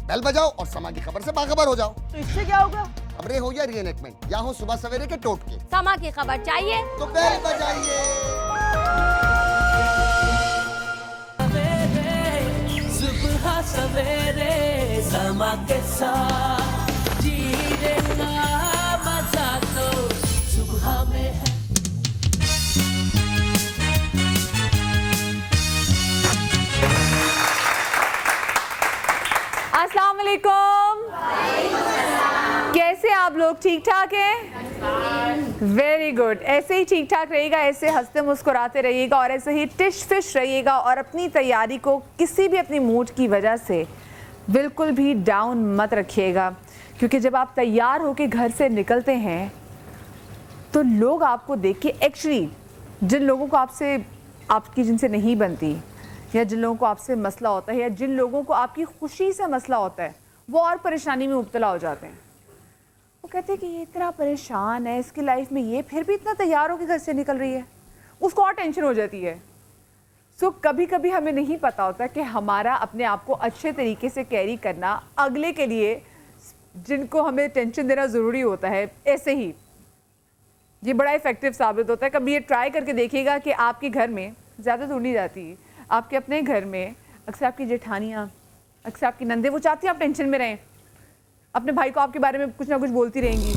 Bell बजाओ और समा की खबर से बाखबर हो जाओ। तो इससे क्या होगा? खबरें हो या रीएनेक्टमेंट या हो सुबह सवेरे के टोटके, समा की खबर चाहिए तो बेल बजाइए। सुबह सवेरे समा के साथ जीने का मजा तो सुबह में है। अस्सलाम वालेकुम। कैसे आप लोग? ठीक ठाक हैं? Very good. ऐसे ही ठीक ठाक रहिएगा, ऐसे हंसते मुस्कुराते रहिएगा और ऐसे ही टिश फिश रहिएगा और अपनी तैयारी को किसी भी अपनी मूड की वजह से बिल्कुल भी डाउन मत रखिएगा, क्योंकि जब आप तैयार होकर घर से निकलते हैं तो लोग आपको देख के एक्चुअली जिन लोगों को आपकी जिनसे नहीं बनती या जिन लोगों को आपसे मसला होता है या जिन लोगों को आपकी खुशी से मसला होता है वो और परेशानी में मुब्तला हो जाते हैं। वो कहते हैं कि ये इतना परेशान है, इसकी लाइफ में ये फिर भी इतना तैयार होकर घर से निकल रही है, उसको और टेंशन हो जाती है। सो कभी कभी हमें नहीं पता होता कि हमारा अपने आप को अच्छे तरीके से कैरी करना अगले के लिए जिनको हमें टेंशन देना ज़रूरी होता है, ऐसे ही ये बड़ा इफेक्टिव साबित होता है। कभी ये ट्राई करके देखिएगा कि आपके घर में ज़्यादा दूर नहीं जाती, आपके अपने घर में अक्सर आपकी जेठानियाँ, अक्सर आपकी नंदे, वो चाहती हैं आप टेंशन में रहें, अपने भाई को आपके बारे में कुछ ना कुछ बोलती रहेंगी।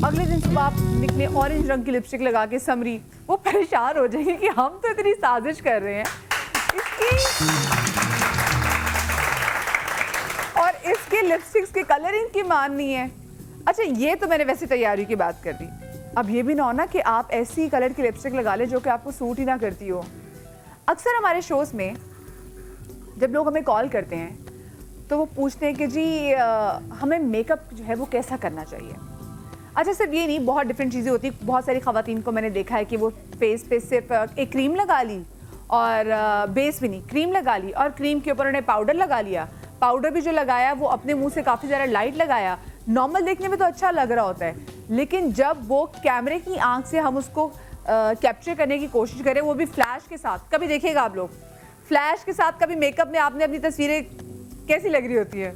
अगले दिन सुबह आप निकले ऑरेंज रंग की लिपस्टिक लगा के समरी, वो परेशान हो जाएंगे कि हम तो इतनी साजिश कर रहे हैं इसके लिपस्टिक्स के कलरिंग की मान नहीं है। अच्छा, ये तो मैंने वैसे तैयारी की बात कर दी। अब ये भी ना हो ना कि आप ऐसी कलर की लिपस्टिक लगा ले जो कि आपको सूट ही ना करती हो। अक्सर हमारे शोज़ में जब लोग हमें कॉल करते हैं तो वो पूछते हैं कि जी हमें मेकअप जो है वो कैसा करना चाहिए। अच्छा, सिर्फ ये नहीं, बहुत डिफरेंट चीज़ें होती हैं। बहुत सारी ख़वातीन को मैंने देखा है कि वो फेस पे सिर्फ एक क्रीम लगा ली और बेस भी नहीं, क्रीम लगा ली और क्रीम के ऊपर उन्हें पाउडर लगा लिया। पाउडर भी जो लगाया वो अपने मुँह से काफ़ी ज़्यादा लाइट लगाया। नॉर्मल देखने में तो अच्छा लग रहा होता है, लेकिन जब वो कैमरे की आंख से हम उसको कैप्चर करने की कोशिश करें, वो भी फ्लैश के साथ, कभी देखिएगा आप लोग फ्लैश के साथ कभी मेकअप में आपने अपनी तस्वीरें कैसी लग रही होती है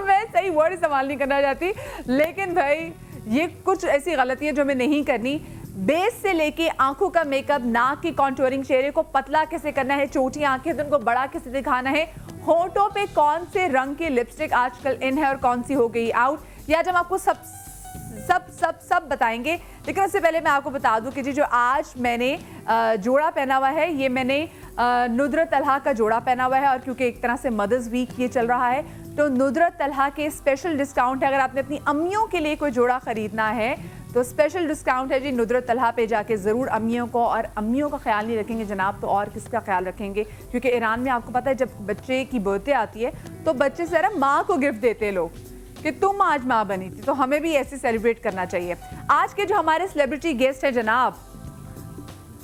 मैं सही वर्ड इस्तेमाल नहीं करना चाहती, लेकिन भाई ये कुछ ऐसी गलती है जो हमें नहीं करनी। बेस से लेके आंखों का मेकअप, नाक की कॉन्टूरिंग, चेहरे को पतला कैसे करना है, छोटी आंखें तो उनको बड़ा कैसे दिखाना है, होठों पे कौन से रंग की लिपस्टिक आजकल इन है और कौन सी हो गई आउट, या जब आपको सब बताएंगे। लेकिन उससे पहले मैं आपको बता दूं कि जी जो आज मैंने जोड़ा पहना हुआ है, ये मैंने नुदरत तलहा का जोड़ा पहना हुआ है और क्योंकि एक तरह से मदर्स वीक ये चल रहा है तो नुदरत तलहा के स्पेशल डिस्काउंट है। अगर आपने अपनी अम्मियों के लिए कोई जोड़ा खरीदना है तो स्पेशल डिस्काउंट है जी। नुदरत तलहा पे जाके ज़रूर अम्मियों को, और अम्मियों का ख्याल नहीं रखेंगे जनाब तो और किसका ख्याल रखेंगे, क्योंकि ईरान में आपको पता है जब बच्चे की बर्थडे आती है तो बच्चे सारा माँ को गिफ्ट देते हैं लोग कि तुम आज माँ बनी थी, तो हमें भी ऐसे सेलिब्रेट करना चाहिए। आज के जो हमारे सेलिब्रिटी गेस्ट हैं जनाब,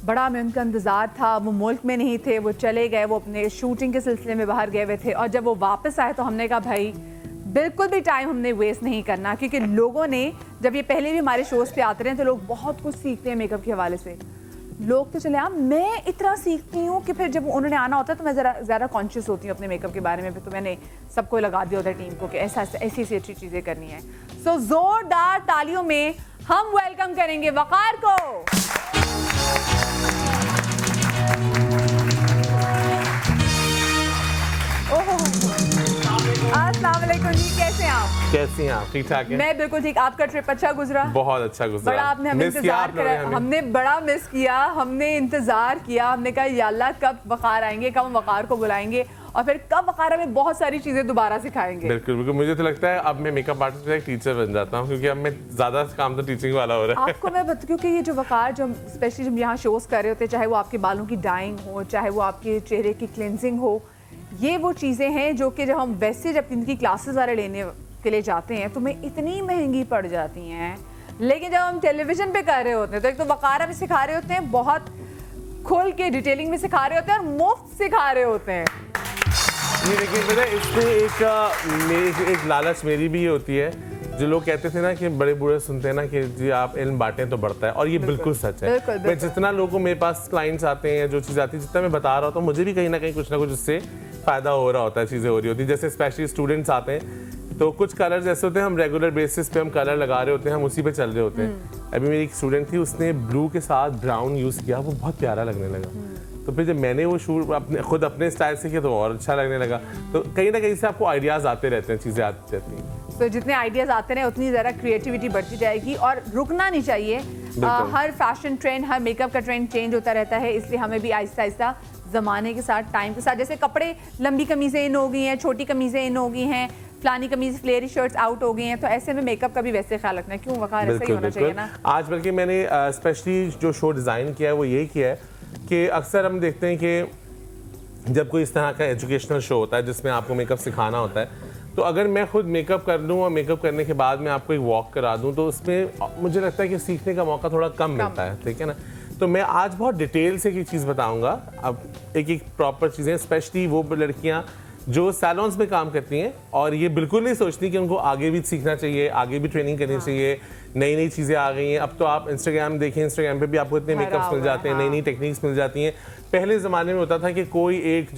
बड़ा हमें उनका इंतज़ार था, वो मुल्क में नहीं थे, वो चले गए, वो अपने शूटिंग के सिलसिले में बाहर गए हुए थे और जब वो वापस आए तो हमने कहा भाई बिल्कुल भी टाइम हमने वेस्ट नहीं करना, क्योंकि लोगों ने जब ये पहले भी हमारे शोज़ पे आते रहे तो लोग बहुत कुछ सीखते हैं मेकअप के हवाले से। लोग तो चले मैं इतना सीखती हूँ कि फिर जब उन्होंने आना होता है तो मैं ज़्यादा कॉन्शियस होती हूँ अपने मेकअप के बारे में। फिर तो मैंने सबको लगा दिया होता है टीम को कि ऐसी अच्छी चीज़ें करनी है। सो ज़ोरदार तालियों में हम वेलकम करेंगे वकार को। अस्सलाम वालेकुम जी, कैसे हैं आप? कैसी हैं आप? ठीक ठाक हैं? मैं बिल्कुल ठीक। आपका ट्रिप अच्छा गुजरा? बहुत अच्छा गुजरा। बड़ा आपने हमें इंतजार करा, हमने बड़ा मिस किया, हमने इंतजार किया, हमने कहा या अल्लाह कब वकार आएंगे, कब हम वकार को बुलाएंगे और फिर कब वकार हमें बहुत सारी चीजें दोबारा सिखाएंगे। बिल्कुल बिल्कुल, मुझे तो लगता है अब मैं मेकअप आर्टिस्ट से एक टीचर बन जाता हूँ, क्योंकि अब मैं ज्यादा काम तो टीचिंग वाला हो रहा है। आपको मैं बता, क्योंकि ये जो वकार जो स्पेशली जब यहाँ शोज कर रहे होते हैं, चाहे वो आपके बालों की डाइंग हो, चाहे वो आपके चेहरे की क्लिनजिंग हो, ये वो चीज़ें हैं जो कि जब हम वैसे जब इनकी क्लासेस वाले लेने के लिए जाते हैं तो मैं इतनी महंगी पड़ जाती हैं, लेकिन जब हम टेलीविज़न पे कर रहे होते हैं तो एक तो वकार हमें सिखा रहे होते हैं, बहुत खुल के डिटेलिंग में सिखा रहे होते हैं और मुफ्त सिखा रहे होते हैं। ये लेकिन पता है इसमें एक लालच मेरी भी होती है जो लोग कहते थे ना कि बड़े बूढ़े सुनते हैं ना कि जी आप इल्म बांटें तो बढ़ता है, और ये बिल्कुल सच है। बिल्कुल, मैं जितना लोगों को मेरे पास क्लाइंट्स आते हैं, जो चीज़ आती है, जितना मैं बता रहा होता हूँ, मुझे भी कहीं ना कहीं कुछ ना कुछ उससे फ़ायदा हो रहा होता है, चीज़ें हो रही होती है। जैसे स्पेशली स्टूडेंट्स आते हैं तो कुछ कलर्स ऐसे होते हैं, हम रेगुलर बेसिस पे हम कलर लगा रहे होते हैं, हम उसी पे चल रहे होते हैं। अभी मेरी एक स्टूडेंट थी, उसने ब्लू के साथ ब्राउन यूज़ किया, वो बहुत प्यारा लगने लगा। तो फिर जब मैंने वो शूट खुद अपने स्टाइल से किया तो और अच्छा लगने लगा। तो कहीं ना कहीं से आपको आइडियाज़ आते रहते हैं, चीज़ें आती रहती हैं। तो जितने आइडियाज़ आते रहे उतनी ज़्यादा क्रिएटिविटी बढ़ती जाएगी और रुकना नहीं चाहिए। हर फैशन ट्रेंड, हर मेकअप का ट्रेंड चेंज होता रहता है, इसलिए हमें भी आहिस्ता आहिस्ता ज़माने के साथ, टाइम के साथ, जैसे कपड़े, लंबी कमीज़ें इन हो गई हैं, छोटी कमीज़ें इन हो गई हैं, फलानी कमीज फ्लेयरी शर्ट्स आउट हो गई हैं, तो ऐसे में मेकअप का भी वैसे ख्याल रखना है। क्यों वकार, ऐसा ही होना चाहिए ना। आज बल्कि मैंने स्पेशली जो शो डिज़ाइन किया है वो यही किया है कि अक्सर हम देखते हैं कि जब कोई इस तरह का एजुकेशनल शो होता है जिसमें आपको मेकअप सिखाना होता है, तो अगर मैं खुद मेकअप कर लूँ और मेकअप करने के बाद मैं आपको एक वॉक करा दूँ तो उसमें मुझे लगता है कि सीखने का मौका थोड़ा कम मिलता है, ठीक है ना। तो मैं आज बहुत डिटेल से एक चीज़ बताऊँगा, अब एक एक प्रॉपर चीज़ें, स्पेशली वो लड़कियाँ जो सैलून्स में काम करती हैं और ये बिल्कुल नहीं सोचती कि उनको आगे भी सीखना चाहिए, आगे भी ट्रेनिंग करनी चाहिए, नई नई चीज़ें आ गई हैं। अब तो आप इंस्टाग्राम देखें, इंस्टाग्राम पे भी आपको इतने मेकअप्स मिल जाते हैं, नई नई टेक्निक्स मिल जाती हैं। पहले ज़माने में होता था कि कोई एक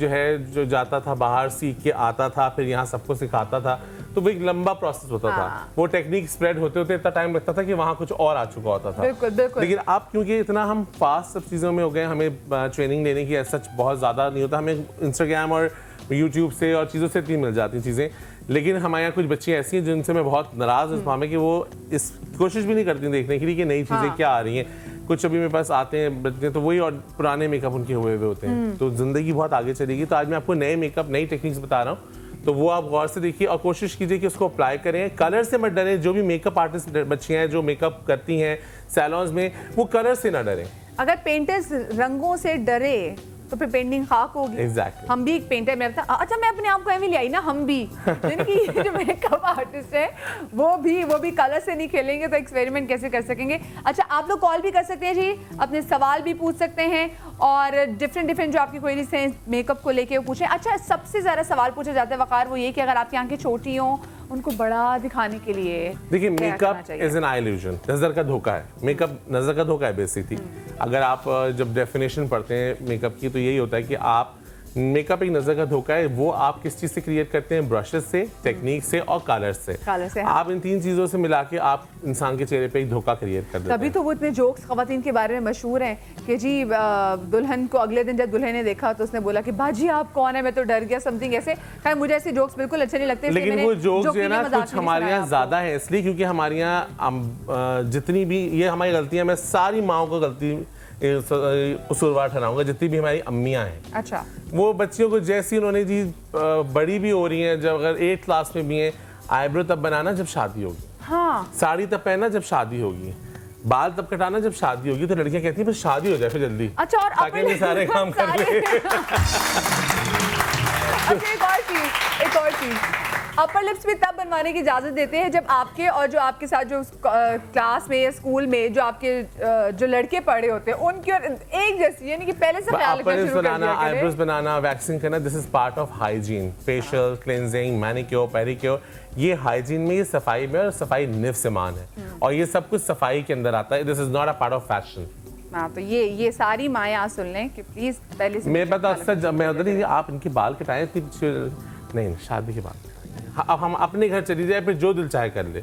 जो जाता था बाहर, सीख के आता था, फिर यहाँ सबको सिखाता था, तो वो एक लंबा प्रोसेस होता था। वो टेक्निक स्प्रेड होते होते इतना टाइम लगता था कि वहाँ कुछ और आ चुका होता था। बिल्कुल, बिल्कुल। लेकिन अब क्योंकि इतना हम फास्ट सब चीज़ों में हो गए, हमें ट्रेनिंग लेने की सच बहुत ज़्यादा नहीं होता, हमें इंस्टाग्राम और यूट्यूब से और चीज़ों से इतनी मिल जाती हैं चीज़ें। लेकिन हमारे यहाँ कुछ बच्चियाँ ऐसी हैं जिनसे मैं बहुत नाराज़ हूँ इस मामले कि वो इस कोशिश भी नहीं करती देखने के लिए कि नई चीज़ें क्या आ रही हैं। कुछ अभी मेरे पास आते हैं बच्चे तो वही और पुराने मेकअप उनके हुए होते हैं, तो ज़िंदगी बहुत आगे चलेगी। तो आज मैं आपको नए मेकअप, नई टेक्निक्स बता रहा हूँ, तो वो आप गौर से देखिए और कोशिश कीजिए कि उसको अप्लाई करें। कलर से मत डरें, जो भी मेकअप आर्टिस्ट बच्चियाँ हैं जो मेकअप करती हैं सैलून्स में, वो कलर से ना डरें। अगर पेंटर्स रंगों से डरे तो फिर पेंटिंग खाक होगी। Exactly. हम भी एक पेंटर, मैं अच्छा मैं अपने आप को ऐसे ले आई ना, हम भी जिनकी ये जो मेकअप आर्टिस्ट है वो भी कलर से नहीं खेलेंगे तो एक्सपेरिमेंट कैसे कर सकेंगे। अच्छा, आप लोग कॉल भी कर सकते हैं जी, अपने सवाल भी पूछ सकते हैं और डिफरेंट जो आपकी क्वेरीज हैं मेकअप को लेके वो पूछें। अच्छा, सबसे ज़्यादा सवाल पूछा जाता है वकार वो ये कि अगर आपकी आंखें छोटी हों उनको बड़ा दिखाने के लिए, देखिए makeup is an I illusion, नज़र का धोखा है। मेकअप नज़र का धोखा है बेसिकली। अगर आप जब डेफिनेशन पढ़ते हैं मेकअप की तो यही होता है कि आप मेकअप एक नज़र का धोखा है। वो आप किस चीज़ से क्रिएट करते हैं? ब्रशेस से, टेक्निक से और कलर से। आप इन तीन चीज़ों से मिला के आप इंसान के चेहरे पे एक धोखा क्रिएट कर देते हैं। तभी तो वो इतने जोक्स खवातीन के बारे में मशहूर हैं कि जी दुल्हन को अगले दिन जब दुल्हन ने देखा तो उसने बोला कि बाजी आप कौन है, मैं तो डर गया, समथिंग ऐसे। खैर मुझे ऐसे जोक्स बिल्कुल अच्छे नहीं लगते। लेकिन वो जोक्स जो है ना कुछ हमारे यहाँ ज़्यादा है, इसलिए क्योंकि हमारे यहाँ जितनी भी ये हमारी गलतियाँ, मैं सारी माओ को गलती कसूरवार ठहराऊंगा, जितनी भी हमारी अम्मियाँ हैं। अच्छा, वो बच्चियों को जैसी उन्होंने जी बड़ी भी हो रही हैं, जब अगर 8th क्लास में भी हैं, आईब्रो तब बनाना जब शादी होगी, हाँ, साड़ी तब पहनना जब शादी होगी, बाल तब कटाना जब शादी होगी। तो लड़कियां कहती हैं बस शादी हो जाए फिर जल्दी, अच्छा, और ताकि मैं सारे काम कर ले। अच्छा, एक और चीज अपर लिप्स भी तब बनवाने की इजाजत देते हैं जब आपके और जो आपके साथ जो क्लास में या स्कूल में जो आपके जो लड़के पढ़े होते हैं उनकी और एक जैसी, यानी कि पहले से ख्याल रखना शुरू कर दिया करें। आईब्रोज बनाना, वैक्सिंग करना, this is part of hygiene. Facial, cleansing, manicure, pedicure, ये हाइजीन में, ये सफाई में, और सफाई निफ्स ईमान है और ये सब कुछ सफाई के अंदर आता है। This is not a part of fashion. हाँ, तो ये सारी माएँ आज सुन लें कि प्लीज पहले से मेरे पास अक्सर जब मैं उधर ही आप इनके बाल कटाएं, नहीं शादी के बाद अब हम अपने घर चली जाए, फिर जो दिल चाहे कर ले।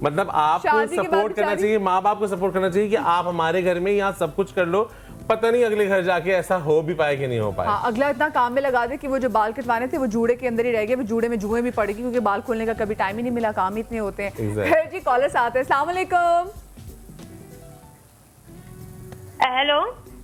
मतलब आपको सपोर्ट करना चाहिए, माँ बाप को सपोर्ट करना चाहिए कि आप हमारे घर में यहाँ सब कुछ कर लो, पता नहीं अगले घर जाके ऐसा हो भी पाए कि नहीं हो पाए। अगला इतना काम में लगा दे कि वो जो बाल कटवाने थे वो जूड़े के अंदर ही रह गए, वो जूड़े में जुएं भी पड़ गई क्योंकि बाल खोलने का कभी टाइम ही नहीं मिला, काम ही इतने होते हैं। फिर जी कॉलर्स आते हैं। अस्सलाम वालेकुम।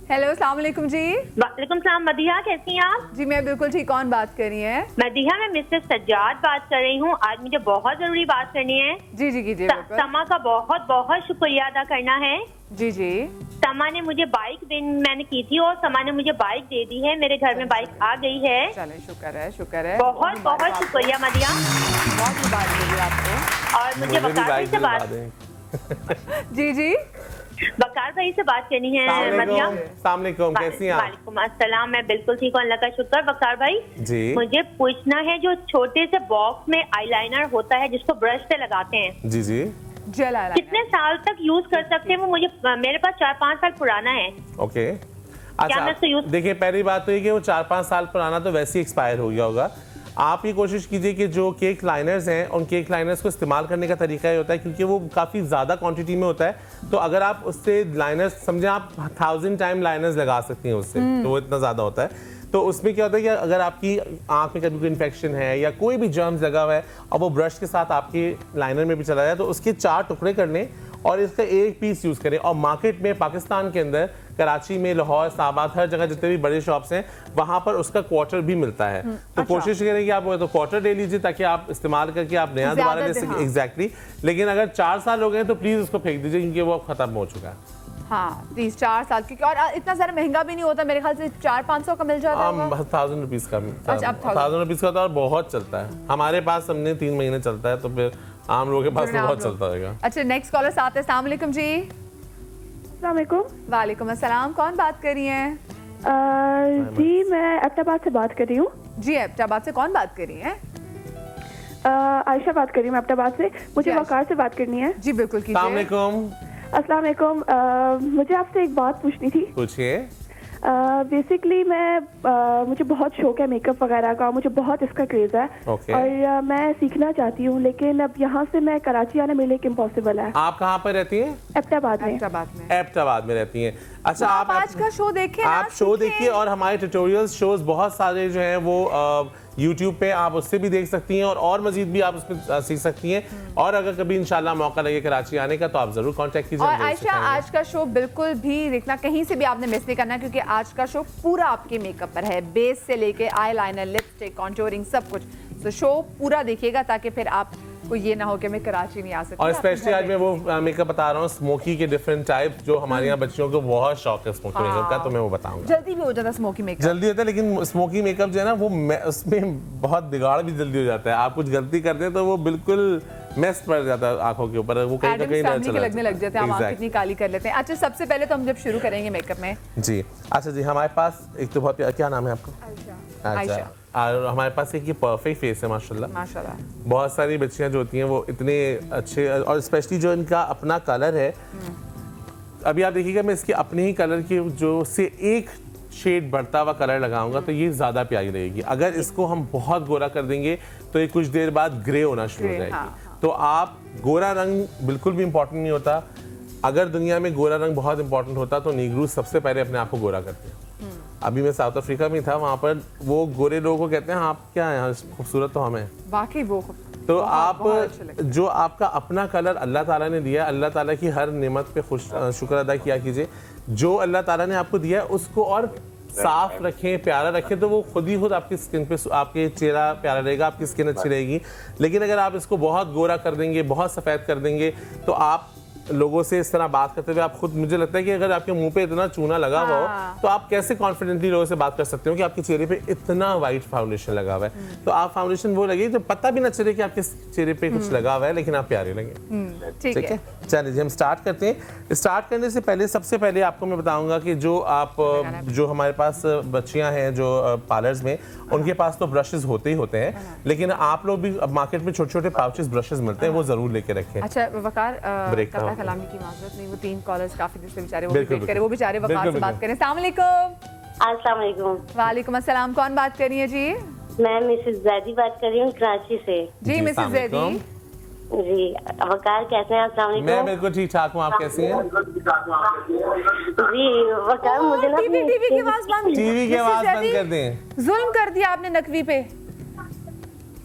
हेलो, अस्सलाम वालेकुम जी। वालेकुम सलाम। मदीहा कैसी हैं आप? जी मैं बिल्कुल ठीक। कौन बात कर रही हैं? मदीहा, मैं मिस्टर सज्जाद बात कर रही हूँ। आज मुझे बहुत जरूरी बात करनी है। जी कीजिए। समा का बहुत बहुत शुक्रिया अदा करना है। जी। समा ने मुझे बाइक मैंने की थी और समा ने मुझे बाइक दे दी है, मेरे घर में बाइक आ गई है। चले, शुक्र है। बहुत बहुत शुक्रिया मदीहा, बहुत मुबारक आपको। और मुझे वकार से बात जी। वकार भाई से बात करनी है मरियम। अस्सलामुअलैकुम, कैसी हैं आप? वालेकुम अस्सलाम, मैं बिल्कुल ठीक हूँ, अल्लाह का शुक्र। वकार भाई जी मुझे पूछना है, जो छोटे से बॉक्स में आईलाइनर होता है जिसको ब्रश से लगाते हैं, जी जी जेल आईलाइनर कितने साल तक यूज कर सकते हैं वो? मेरे पास 4-5 साल पुराना है। ओके। मैं उसको यूज देखिए, पहली बात तो ये कि वो 4-5 साल पुराना तो वैसे ही एक्सपायर हो गया होगा। आप ये कोशिश कीजिए कि जो केक लाइनर्स हैं उन केक लाइनर्स को इस्तेमाल करने का तरीका ये होता है, क्योंकि वो काफ़ी ज़्यादा क्वांटिटी में होता है, तो अगर आप उससे लाइनर्स समझें, आप 1000 टाइम लाइनर्स लगा सकती हैं उससे, तो वो इतना ज़्यादा होता है। तो उसमें क्या होता है कि अगर आपकी आंख में कभी कोई इन्फेक्शन है या कोई भी जर्म्स लगा हुआ है और वो ब्रश के साथ आपके लाइनर में भी चला जाए, तो उसके 4 टुकड़े कर लें और इसका एक पीस यूज़ करें। और मार्केट में पाकिस्तान के अंदर कराची में, लाहौर, इस्लामाबाद, हर जगह जितने भी बड़े शॉप्स हैं वहाँ पर उसका क्वार्टर भी मिलता है। तो कोशिश करें कि आप वो तो क्वार्टर ले लीजिए ताकि आप इस्तेमाल करके आप नया दोबारा ले सकें। एग्जैक्टली। लेकिन अगर 4 साल हो गए तो प्लीज़ उसको फेंक दीजिए, क्योंकि वो खत्म हो चुका है। हाँ प्लीज 4 साल की, और इतना सारा महंगा भी नहीं होता, मेरे ख्याल से 400-500 का मिल जाता है। 1000 रुपीज़ का, अच्छा, अब 1000 रुपीज़ का, तो बहुत चलता है हमारे पास। हमने 3 महीने चलता है, तो फिर आम लोगों के पास तो बहुत चलता रहेगा। अच्छा, नेक्स्ट कॉलर साथ है। अस्सलाम वालेकुम जी। अस्सलाम वालेकुम। वालेकुम अस्सलाम, कौन बात कर रही हैं? जी मैं एबटाबाद से बात कर रही हूँ। जी एबटाबाद से कौन बात कर रही हैं? आयशा बात कर रही हूँ मैं एबटाबाद से। मुझे जी, वकार से बात करनी है। जी बिल्कुल कीजिए। अस्सलाम वालेकुम। अस्सलाम वालेकुम। मुझे आपसे एक बात पूछनी थी। पूछिए। बेसिकली मुझे बहुत शौक है मेकअप वगैरह का, मुझे बहुत इसका क्रेज है। Okay. और मैं सीखना चाहती हूँ, लेकिन अब यहाँ से मैं कराची आना मेरे लिए इम्पॉसिबल है। आप कहाँ पर रहती हैं? एबटाबाद में। एबटाबाद में रहती हैं। अच्छा, आप आज का शो देखें, आप शो देखिए, और हमारे ट्यूटोरियल्स शोज बहुत सारे जो हैं वो YouTube पे आप उससे भी देख सकती हैं, और मजीद भी आप उसमें सीख सकती हैं। और अगर कभी इंशाल्लाह मौका लगे कराची आने का तो आप जरूर कांटेक्ट कीजिए। और आयशा, आज का शो बिल्कुल भी देखना, कहीं से भी आपने मिस नहीं करना, क्योंकि आज का शो पूरा आपके मेकअप पर है, बेस से लेके आई लाइनर, लिपस्टिक, कॉन्टोरिंग, सब कुछ। तो शो पूरा देखिएगा ताकि फिर आपको ये ना हो कि मैं कराची नहीं आ सकती। और स्पेशली आज मैं वो मेकअप बता रहा हूँ, स्मोकी के डिफरेंट टाइप, जो हमारे यहाँ बच्चियों को बहुत शौक है स्मोकी मेकअप का, तो मैं वो बताऊंगा। जल्दी भी हो जाता स्मोकी मेकअप, जल्दी होता है, लेकिन स्मोकी मेकअप जो है ना वो उसमें बहुत बिगाड़ भी जल्दी हो जाता है। आप कुछ गलती करते हैं तो वो बिल्कुल मेस पड़ जाता है आंखों के ऊपर, वो कहीं ना कहीं एडम्स फैमिली के लगने लग जाते हैं, हम आंख कितनी काली कर लेते हैं। अच्छा, सबसे पहले तो हम जब शुरू करेंगे मेकअप में जी। अच्छा जी, हमारे पास एक तो बहुत, क्या नाम है आपका? आयशा। और हमारे पास एक ये परफेक्ट फेस है माशाल्लाह। माशाल्लाह। बहुत सारी बच्चियां जो होती हैं वो इतने अच्छे, और स्पेशली जो इनका अपना कलर है, अभी आप देखिएगा मैं इसके अपने ही कलर की जो से एक शेड बढ़ता हुआ कलर लगाऊंगा तो ये ज़्यादा प्यारी रहेगी। अगर इसको हम बहुत गोरा कर देंगे तो ये कुछ देर बाद ग्रे होना शुरू हो जाएगी। तो आप, गोरा रंग बिल्कुल भी इम्पोर्टेंट नहीं होता। अगर दुनिया में गोरा रंग बहुत इंपॉर्टेंट होता तो नीग्रूज सबसे पहले अपने आप को गोरा करते हैं। अभी मैं साउथ अफ्रीका में था, वहाँ पर वो गोरे लोगों को कहते हैं आप क्या हैं, खूबसूरत तो हमें। वाकई वो तो आप जो आपका अपना कलर अल्लाह ताला ने दिया, अल्लाह ताला की हर नेमत पे शुक्र अदा किया कीजिए। जो अल्लाह ताला ने आपको दिया है उसको और साफ रखें, प्यारा रखें, तो वो खुद आपकी स्किन पे, आपके चेहरा प्यारा रहेगा, आपकी स्किन अच्छी रहेगी। लेकिन अगर आप इसको बहुत गोरा कर देंगे, बहुत सफ़ेद कर देंगे, तो आप लोगों से इस तरह बात करते हुए आप खुद, मुझे लगता है कि अगर आपके मुंह पे इतना चूना लगा हुआ हो तो आप कैसे कॉन्फिडेंटली लोगों से बात कर सकते हो कि आपके चेहरे पे इतना वाइट फाउंडेशन लगा हुआ है। तो आप फाउंडेशन वो लगे तो पता भी ना चले कि आपके चेहरे पे कुछ लगा हुआ है, लेकिन आप प्यारे लगे। ठीक है, चलिए हम स्टार्ट करते हैं। स्टार्ट करने से पहले सबसे पहले आपको मैं बताऊंगा कि जो हमारे पास बच्चियां हैं जो पार्लर्स में, उनके पास तो ब्रशेस होते ही होते हैं, लेकिन आप लोग भी मार्केट में छोटे छोटे पाउचेस ब्रशेस मिलते हैं, वो जरूर लेके रखें। अच्छा वकार, कलामी की माजरत नहीं, वो 3 कॉलर्स काफी देर से बेचारे वो वेट करे, वो बेचारे वकार से बात करें। अस्सलाम वालेकुम। अस्सलाम वालेकुम। वालेकुम अस्सलाम, कौन बात कर रही है जी? मैं मिसेस जैदी बात कर रही हूँ कराची से। जी मिसेस जैदी। जी वकार कैसे हैं? अस्सलाम वालेकुम। मैं बिल्कुल ठीक ठाक हूँ, आप कैसी हैं? जी वकार, मुझे ना टीवी की आवाज बंद, टीवी की आवाज बंद कर दें। जुल्म कर दिया आपने नकवी पे।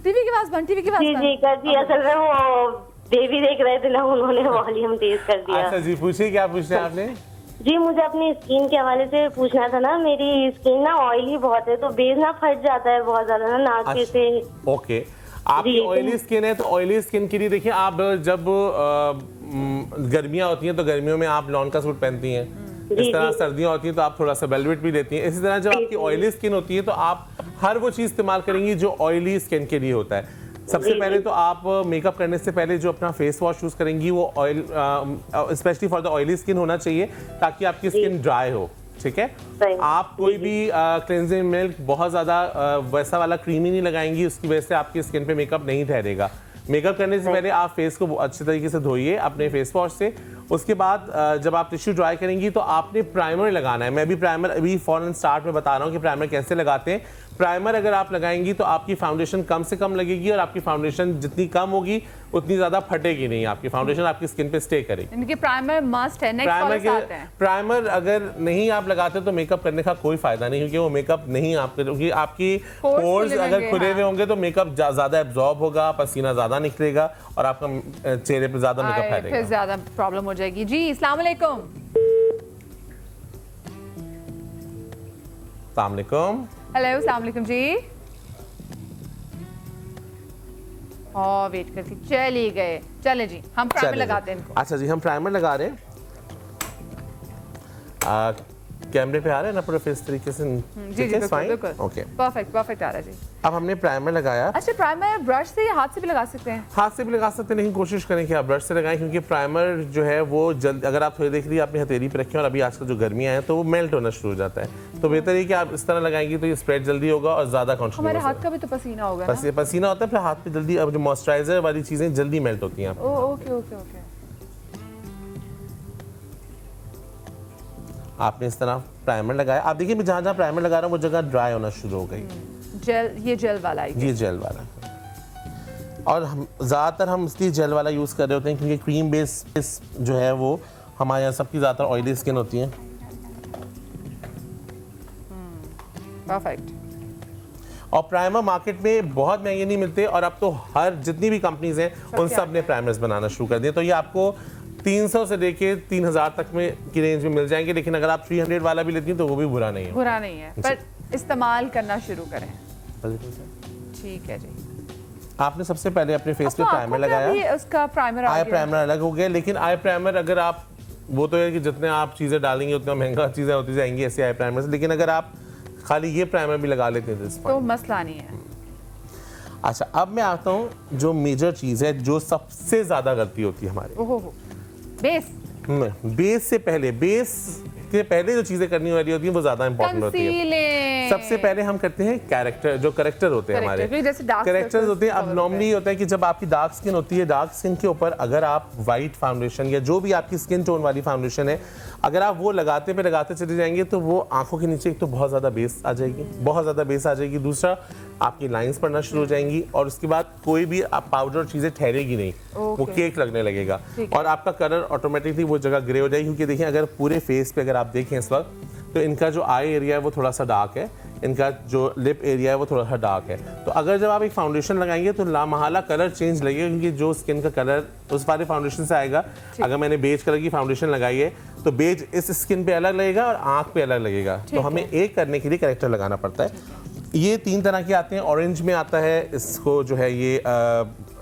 टीवी की आवाज बंद, टीवी की आवाज बंद। जी कर दी। असल में वो बेबी देख रहे थे ना, उन्होंने वॉल्यूम तेज कर दिया। अच्छा जी, पूछिए क्या पूछना है आपने? जी मुझे अपनी स्किन के हवाले से पूछना था ना। मेरी स्किन ना ऑयली बहुत है, तो बेस ना फट जाता है बहुत ज्यादा ना नाक पे से। ओके, आपकी ऑयली स्किन है तो ऑयली स्किन के लिए देखिए, आप जब गर्मियां होती हैं तो गर्मियों में आप लॉन का सूट पहनती हैं, इस तरह सर्दियां होती हैं तो आप थोड़ा सा वेलवेट भी लेती हैं। इसी तरह जब आपकी ऑयली स्किन होती है तो आप हर वो चीज़ इस्तेमाल करेंगी जो ऑयली स्किन के लिए होता है। सबसे जी, पहले जी। तो आप मेकअप करने से पहले जो अपना फेस वॉश यूज करेंगी वो oil specially for the oily skin होना चाहिए ताकि आपकी स्किन ड्राई हो, ठीक है। सही। आप कोई भी क्लेंजिंग मिल्क बहुत ज़्यादा वैसा वाला क्रीमी नहीं लगाएंगी, उसकी वजह से आपकी स्किन पे मेकअप नहीं ठहरेगा। मेकअप करने से पहले आप फेस को अच्छे तरीके से धोइए अपने फेस वॉश से। उसके बाद जब आप टिश्यू ड्राई करेंगी तो आपने प्राइमर लगाना है। मैं भी प्राइमर अभी फॉरन स्टार्ट में बता रहा हूँ कि प्राइमर कैसे लगाते हैं। प्राइमर अगर आप लगाएंगी तो आपकी फाउंडेशन कम से कम लगेगी और आपकी फाउंडेशन जितनी कम होगी उतनी ज़्यादा फटेगी नहीं। आपकी फाउंडेशन आपकी स्किन पे स्टे करेगी। इनके प्राइमर मस्ट है, नेक्स्ट प्राइमर कॉलर्स आते हैं। प्राइमर अगर नहीं आप लगाते तो मेकअप करने का कोई फायदा नहीं, क्योंकि वो मेकअप नहीं आपके, क्योंकि आपकी Pores पोर्स खुले अगर होंगे, खुले हुए हाँ। होंगे तो मेकअप ज़्यादा एब्जॉर्ब होगा, पसीना ज़्यादा निकलेगा और आपका चेहरे पे ज़्यादा मेकअप फिर फैलेगा। ज्यादा प्रॉब्लम हो जाएगी। जी अस्सलाम वालेकुम। अस्सलाम वालेकुम। हेलो अस्सलाम वालेकुम जी। वेट करके चली गए। चले जी, हम प्राइमर चलिए। लगाते हैं इनको। अच्छा जी, हम प्राइमर लगा रहे हैं। कैमरे पे आ रहा है ना पूरा फेस तरीके से? जी ठीक है, बिल्कुल fine? बिल्कुल। ओके। परफेक्ट परफेक्ट आ रहा है जी। अब हमने प्राइमर लगाया। अच्छा प्राइमर ब्रश से या हाथ से भी लगा सकते हैं? हाथ से भी लगा सकते हैं, लेकिन कोशिश करें कि आप ब्रश से लगाएं, क्योंकि प्राइमर जो है वो जल्द, अगर आप थोड़ी देख लीजिए आपने हथेली पे रखे और अभी आजकल जो गर्मियाँ हैं तो वो मेल्ट होना शुरू हो जाता है। तो बेहतर है कि आप इस तरह लगाएंगी तो ये स्प्रेड जल्दी होगा और ज़्यादा हमारे कॉन्टिन्यूस हाथ का भी तो पसीना होगा ना। पसीना होता है, फिर हाथ पे जल्दी अब जो मॉइस्चराइजर वाली चीज़ें जल्दी मेल्ट होती हैं। ओ ओके ओके ओके। आपने इस तरह प्राइमर लगाया। आप देखिए मैं जहाँ जहाँ प्राइमर लगा रहा हूँ वो जगह ड्राई होना शुरू हो गई। जेल, ये जेल वाला है। ये जेल वाला। और हम ज़्यादातर हम इसलिए जेल वाला यूज़ कर रहे होते हैं क्योंकि क्रीम बेस जो है वो हमारे यहाँ सबकी ज़्यादातर ऑयली स्किन होती है। परफेक्ट। और प्राइमर मार्केट में बहुत महंगे नहीं मिलते और अब तो हर जितनी भी कंपनीज हैं उन सब ने प्राइमर्स बनाना शुरू कर दिए। तो ये आपको 300 से लेके 3000 तक में की रेंज में मिल जाएंगे, लेकिन अगर आप 300 वाला भी लेती हैं तो वो भी बुरा नहीं है। बुरा नहीं है, पर इस्तेमाल करना शुरू करें। ठीक है जी। आपने सबसे पहले अपने फेस पे अब तो प्राइमर आंखों पे लगाया। भी उसका प्राइमर आ आई गया। प्राइमर अलग हो गया, लेकिन आई प्राइमर अगर आप, वो तो है कि जितने आप चीज़ें डालेंगे उतना महंगा चीज़ें होती जाएंगी ऐसे आई प्राइमर से, लेकिन अगर आप खाली ये प्राइमर भी लगा लेते हैं तो मसला नहीं है। अच्छा, अब मैं आता हूँ जो मेजर चीज़ है जो सबसे ज़्यादा गलती होती है हमारी। ओहो बेस। बेस से पहले, बेस के पहले जो चीज़ें करनी वाली होती हैं वो ज़्यादा इंपॉर्टेंट होती है। कंसीलिंग। सबसे पहले हम करते हैं कैरेक्टर, जो करेक्टर होते हैं Corrector, हमारे जैसे dark कैरेक्टर्स circles होते हैं। अब cover नॉर्मली होता है कि जब आपकी डार्क स्किन होती है, डार्क स्किन के ऊपर अगर आप वाइट फाउंडेशन या जो भी आपकी स्किन टोन वाली फाउंडेशन है, अगर आप वो लगाते चले जाएंगे तो वो आंखों के नीचे एक तो बहुत ज़्यादा बेस आ जाएगी, बहुत ज़्यादा बेस आ जाएगी। दूसरा आपकी लाइंस पड़ना शुरू हो जाएंगी और उसके बाद कोई भी आप पाउडर चीज़ें ठहरेगी नहीं, वो केक लगने लगेगा और आपका कलर ऑटोमेटिकली वो जगह ग्रे हो जाएगी। क्योंकि देखिए अगर पूरे फेस पे अगर आप देखें इस वक्त तो इनका जो आई एरिया है वो थोड़ा सा डार्क है, इनका जो लिप एरिया है वो थोड़ा सा डार्क है। तो अगर जब आप एक फाउंडेशन लगाएंगे तो लामहला कलर चेंज लगेगा, क्योंकि जो स्किन का कलर उस वाले फाउंडेशन से आएगा। अगर मैंने बेज कलर की फाउंडेशन लगाई है तो बेज इस स्किन पे अलग लगेगा और आंख पे अलग लगेगा। तो हमें एक करने के लिए करेक्टर लगाना पड़ता है। ये 3 तरह के आते हैं। ऑरेंज में आता है, इसको जो है ये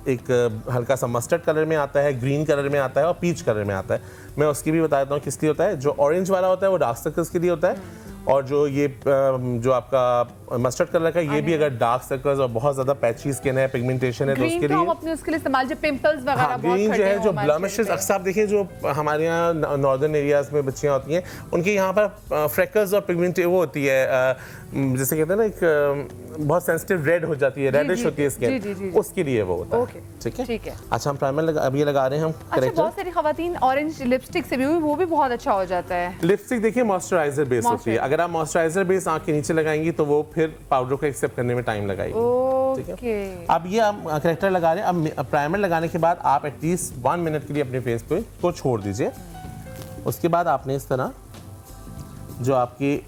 एक हल्का सा मस्टर्ड कलर में आता है, ग्रीन कलर में आता है और पीच कलर में आता है। मैं उसकी भी बता देता हूँ किस लिए होता है। जो ऑरेंज वाला होता है वो डार्क सर्कल्स के लिए होता है और जो ये जो आपका मस्टर्ड कलर का ये भी अगर डार्क सर्कल्स और बहुत ज़्यादा पैची स्किन है, पिगमेंटेशन है तो उसके लिए। हम अपने उसके लिए इस्तेमाल जो पिंपल्स वगैरह हाँ, बहुत ग्रीन जो खड़े है, हों जो हमारे ब्लमिशेस, चेहरे पे। अक्सर आप देखिए जो हमारे यहाँ नॉर्दर्न एरियाज में बच्चियाँ होती हैं उनके यहाँ पर फ्रेकल्स और पिगमेंट वो होती है, जैसे कहते हैं ना एक बहुत सेंसिटिव रेड हो जाती है, रेडिश होती है स्किन, उसके लिए वो होता है। ठीक है। अच्छा, हम प्राइमर अब ये लगा रहे हैं हम अच्छा, करेक्टर। बहुत सारी खवातीन ऑरेंज लिपस्टिक से भी वो भी बहुत अच्छा हो जाता है। लिपस्टिक देखिए मॉइस्चराइजर बेस होती है। अगर आप मॉइस्चराइजर बेस आँख के नीचे लगाएंगी तो वो फिर पाउडर को एक्सेप्ट करने में टाइम लगाएगी। ओके। अब ये हम करेक्टर लगा रहे हैं। अब प्राइमर लगाने के बाद आप एटलीस्ट 1 मिनट के लिए अपने फेस पे को छोड़ दीजिए। उसके बाद आपने इस तरह जो आपकी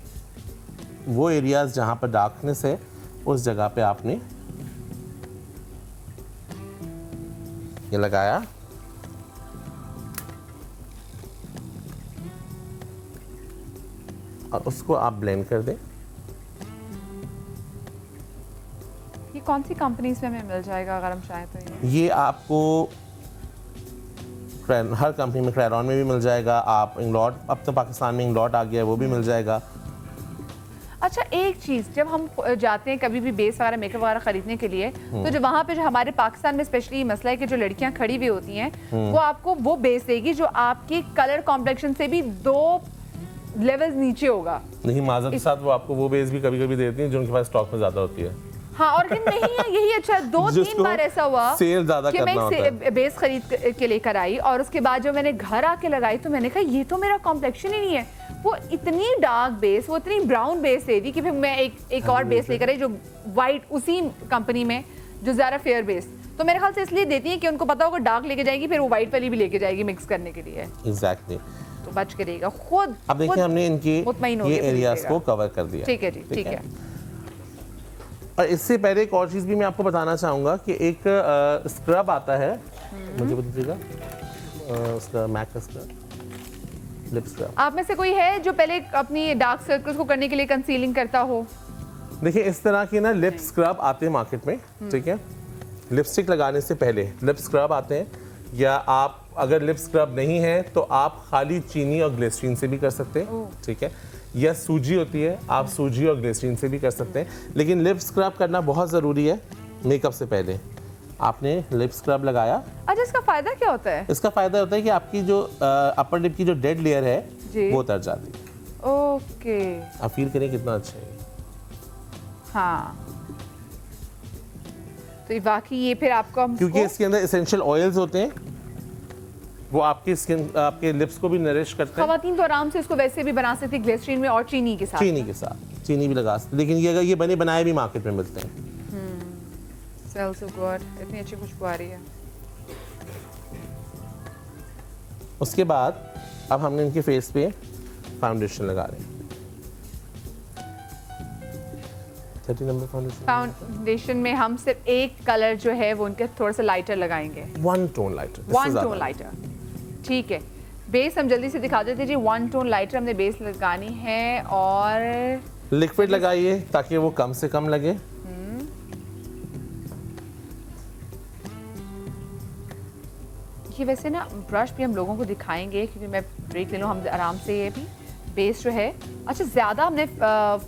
वो एरियाज जहाँ पर डार्कनेस है उस जगह पे आपने ये लगाया और उसको आप ब्लेंड कर दें। ये कौन सी कंपनीज में हमें मिल जाएगा अगर हम चाहें तो? ये आपको हर कंपनी में, क्रेरॉन में भी मिल जाएगा। आप इंग्लॉट, अब तो पाकिस्तान में इंग्लॉट आ गया है, वो भी मिल जाएगा। अच्छा एक चीज़, जब हम जाते हैं कभी भी बेस वगैरह मेकअप वगैरह खरीदने के लिए, तो जो वहाँ पे जो हमारे पाकिस्तान में स्पेशली मसला है कि जो लड़कियाँ खड़ी हुई होती हैं वो आपको वो बेस देगी जो आपकी कलर कॉम्प्लेक्शन से भी 2 लेवल्स नीचे होगा। नहीं, माजरत के साथ वो आपको वो बेस भी कभी कभी देती हैं जो उनके पास स्टॉक में ज़्यादा होती है। हाँ, और कि नहीं है, यही अच्छा 2-3 बार ऐसा हुआ सेल ज़्यादा कि मैं करना होता है। बेस खरीद के लेकर आई और उसके बाद जब मैंने घर आके लगाई तो मैंने कहा ये तो मेरा कॉम्प्लेक्शन ही नहीं है। वो इतनी डार्क बेस, वो इतनी ब्राउन बेस दे दी कि फिर मैं एक और बेस लेकर आई जो वाइट, उसी कंपनी में जो ज़्यादा फेयर बेस। तो मेरे ख्याल से इसलिए देती है कि उनको पता होगा डार्क लेके जाएगी फिर वो वाइट वाली भी लेके जाएगी मिक्स करने के लिए। एग्जैक्टली, तो बच के रहेगा खुद। अब देखिए हमने इनकी मुतमईन हो ये के एरियाज खरीदेगा। को कवर कर दिया। ठीक है जी, ठीक है। और इससे पहले एक और चीज़ भी मैं आपको बताना चाहूँगा कि एक स्क्रब आता है, मुझे बताइएगा, उसका मैक का स्क्रब, लिप स्क्रब। आप में से कोई है जो पहले अपनी डार्क सर्कल्स को करने के लिए कंसीलिंग करता हो? देखिए इस तरह की ना लिप स्क्रब आते हैं मार्केट में, ठीक है। लिपस्टिक लगाने से पहले लिप स्क्रब आते हैं, या आप अगर लिप स्क्रब नहीं है तो आप खाली चीनी और ग्लिसरीन से भी कर सकते हैं, ठीक है। या सूजी होती है, आप सूजी और ग्लिसरीन से भी कर सकते हैं, लेकिन लिप स्क्रब करना बहुत ज़रूरी है मेकअप से पहले। आपने लिप स्क्रब लगाया, अच्छा इसका फायदा क्या होता है? इसका फायदा होता है कि आपकी जो अपर लिप की जो डेड लेयर है जी। वो उतर जाती है। ओके, आप फील करें कितना अच्छा है। हाँ, तो ये वाकई ये फिर आपको क्योंकि इसके अंदर एसेंशियल ऑयल्स होते हैं, वो आपकी स्किन, आपके लिप्स को भी नरिश करते हैं। खवातीन तो आराम से इसको वैसे भी बना सकती है ग्लिसरीन में और चीनी के साथ। चीनी के साथ, चीनी भी लगा सकते, लेकिन ये अगर ये बने बनाए भी मार्केट में मिलते हैं। Smells so good, इतनी अच्छी खुशबू आ रही है। उसके बाद अब हमने इनके फेस पे फाउंडेशन लगा रहे हैं। 30 नंबर फाउंडेशन। फाउंडेशन में हम सिर्फ एक कलर जो है वो उनके थोड़ा सा लाइटर लगाएंगे, 1 टोन लाइटर। 1 टोन लाइटर, ठीक है। बेस हम जल्दी से दिखा देते जी, 1 टोन लाइटर हमने बेस लगानी है और लिक्विड लगाइए ताकि वो कम से कम लगे। ये वैसे ना ब्रश भी हम लोगों को दिखाएंगे क्योंकि मैं ब्रेक ले लूँ, हम आराम से ये भी बेस जो है। अच्छा ज़्यादा हमने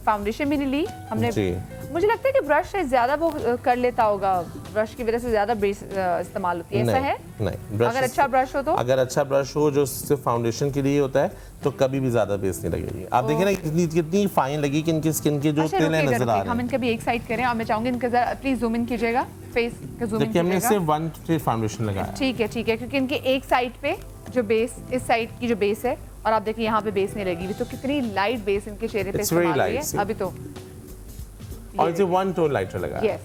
फाउंडेशन भी नहीं ली हमने, जी। मुझे लगता है कि ब्रश से ज़्यादा वो कर लेता होगा, ब्रश की वजह से ज़्यादा बेस इस्तेमाल होती है, ऐसा है? नहीं, अगर अच्छा ब्रश हो तो? अगर अच्छा ब्रश हो जो सिर्फ फाउंडेशन के लिए होता है तो कभी भी ज़्यादा बेस नहीं लगेगी। आप देखिए ना कितनी फाइन लगी कि इनकी स्किन के जो अच्छा, तिल नजर आ रहे हम हैं। इनका भी एक साइड करें और मैं चाहूँगी इनका जरा प्लीज जूम इन कीजिएगा, फेस का जूम इन देखिए हमने कीजिएगा। सिर्फ 1 टे फाउंडेशन लगाया। ठीक है, क्योंकि इनके एक साइड पे जो बेस, इस साइड की जो बेस है और आप देखिए यहाँ पे बेस नहीं लगी हुई, तो कितनी लाइट बेस इनके चेहरे पे It's very इस्तेमाल हुई light, see? है अभी तो। और जो 1 टोन लाइटर लगाया, यस,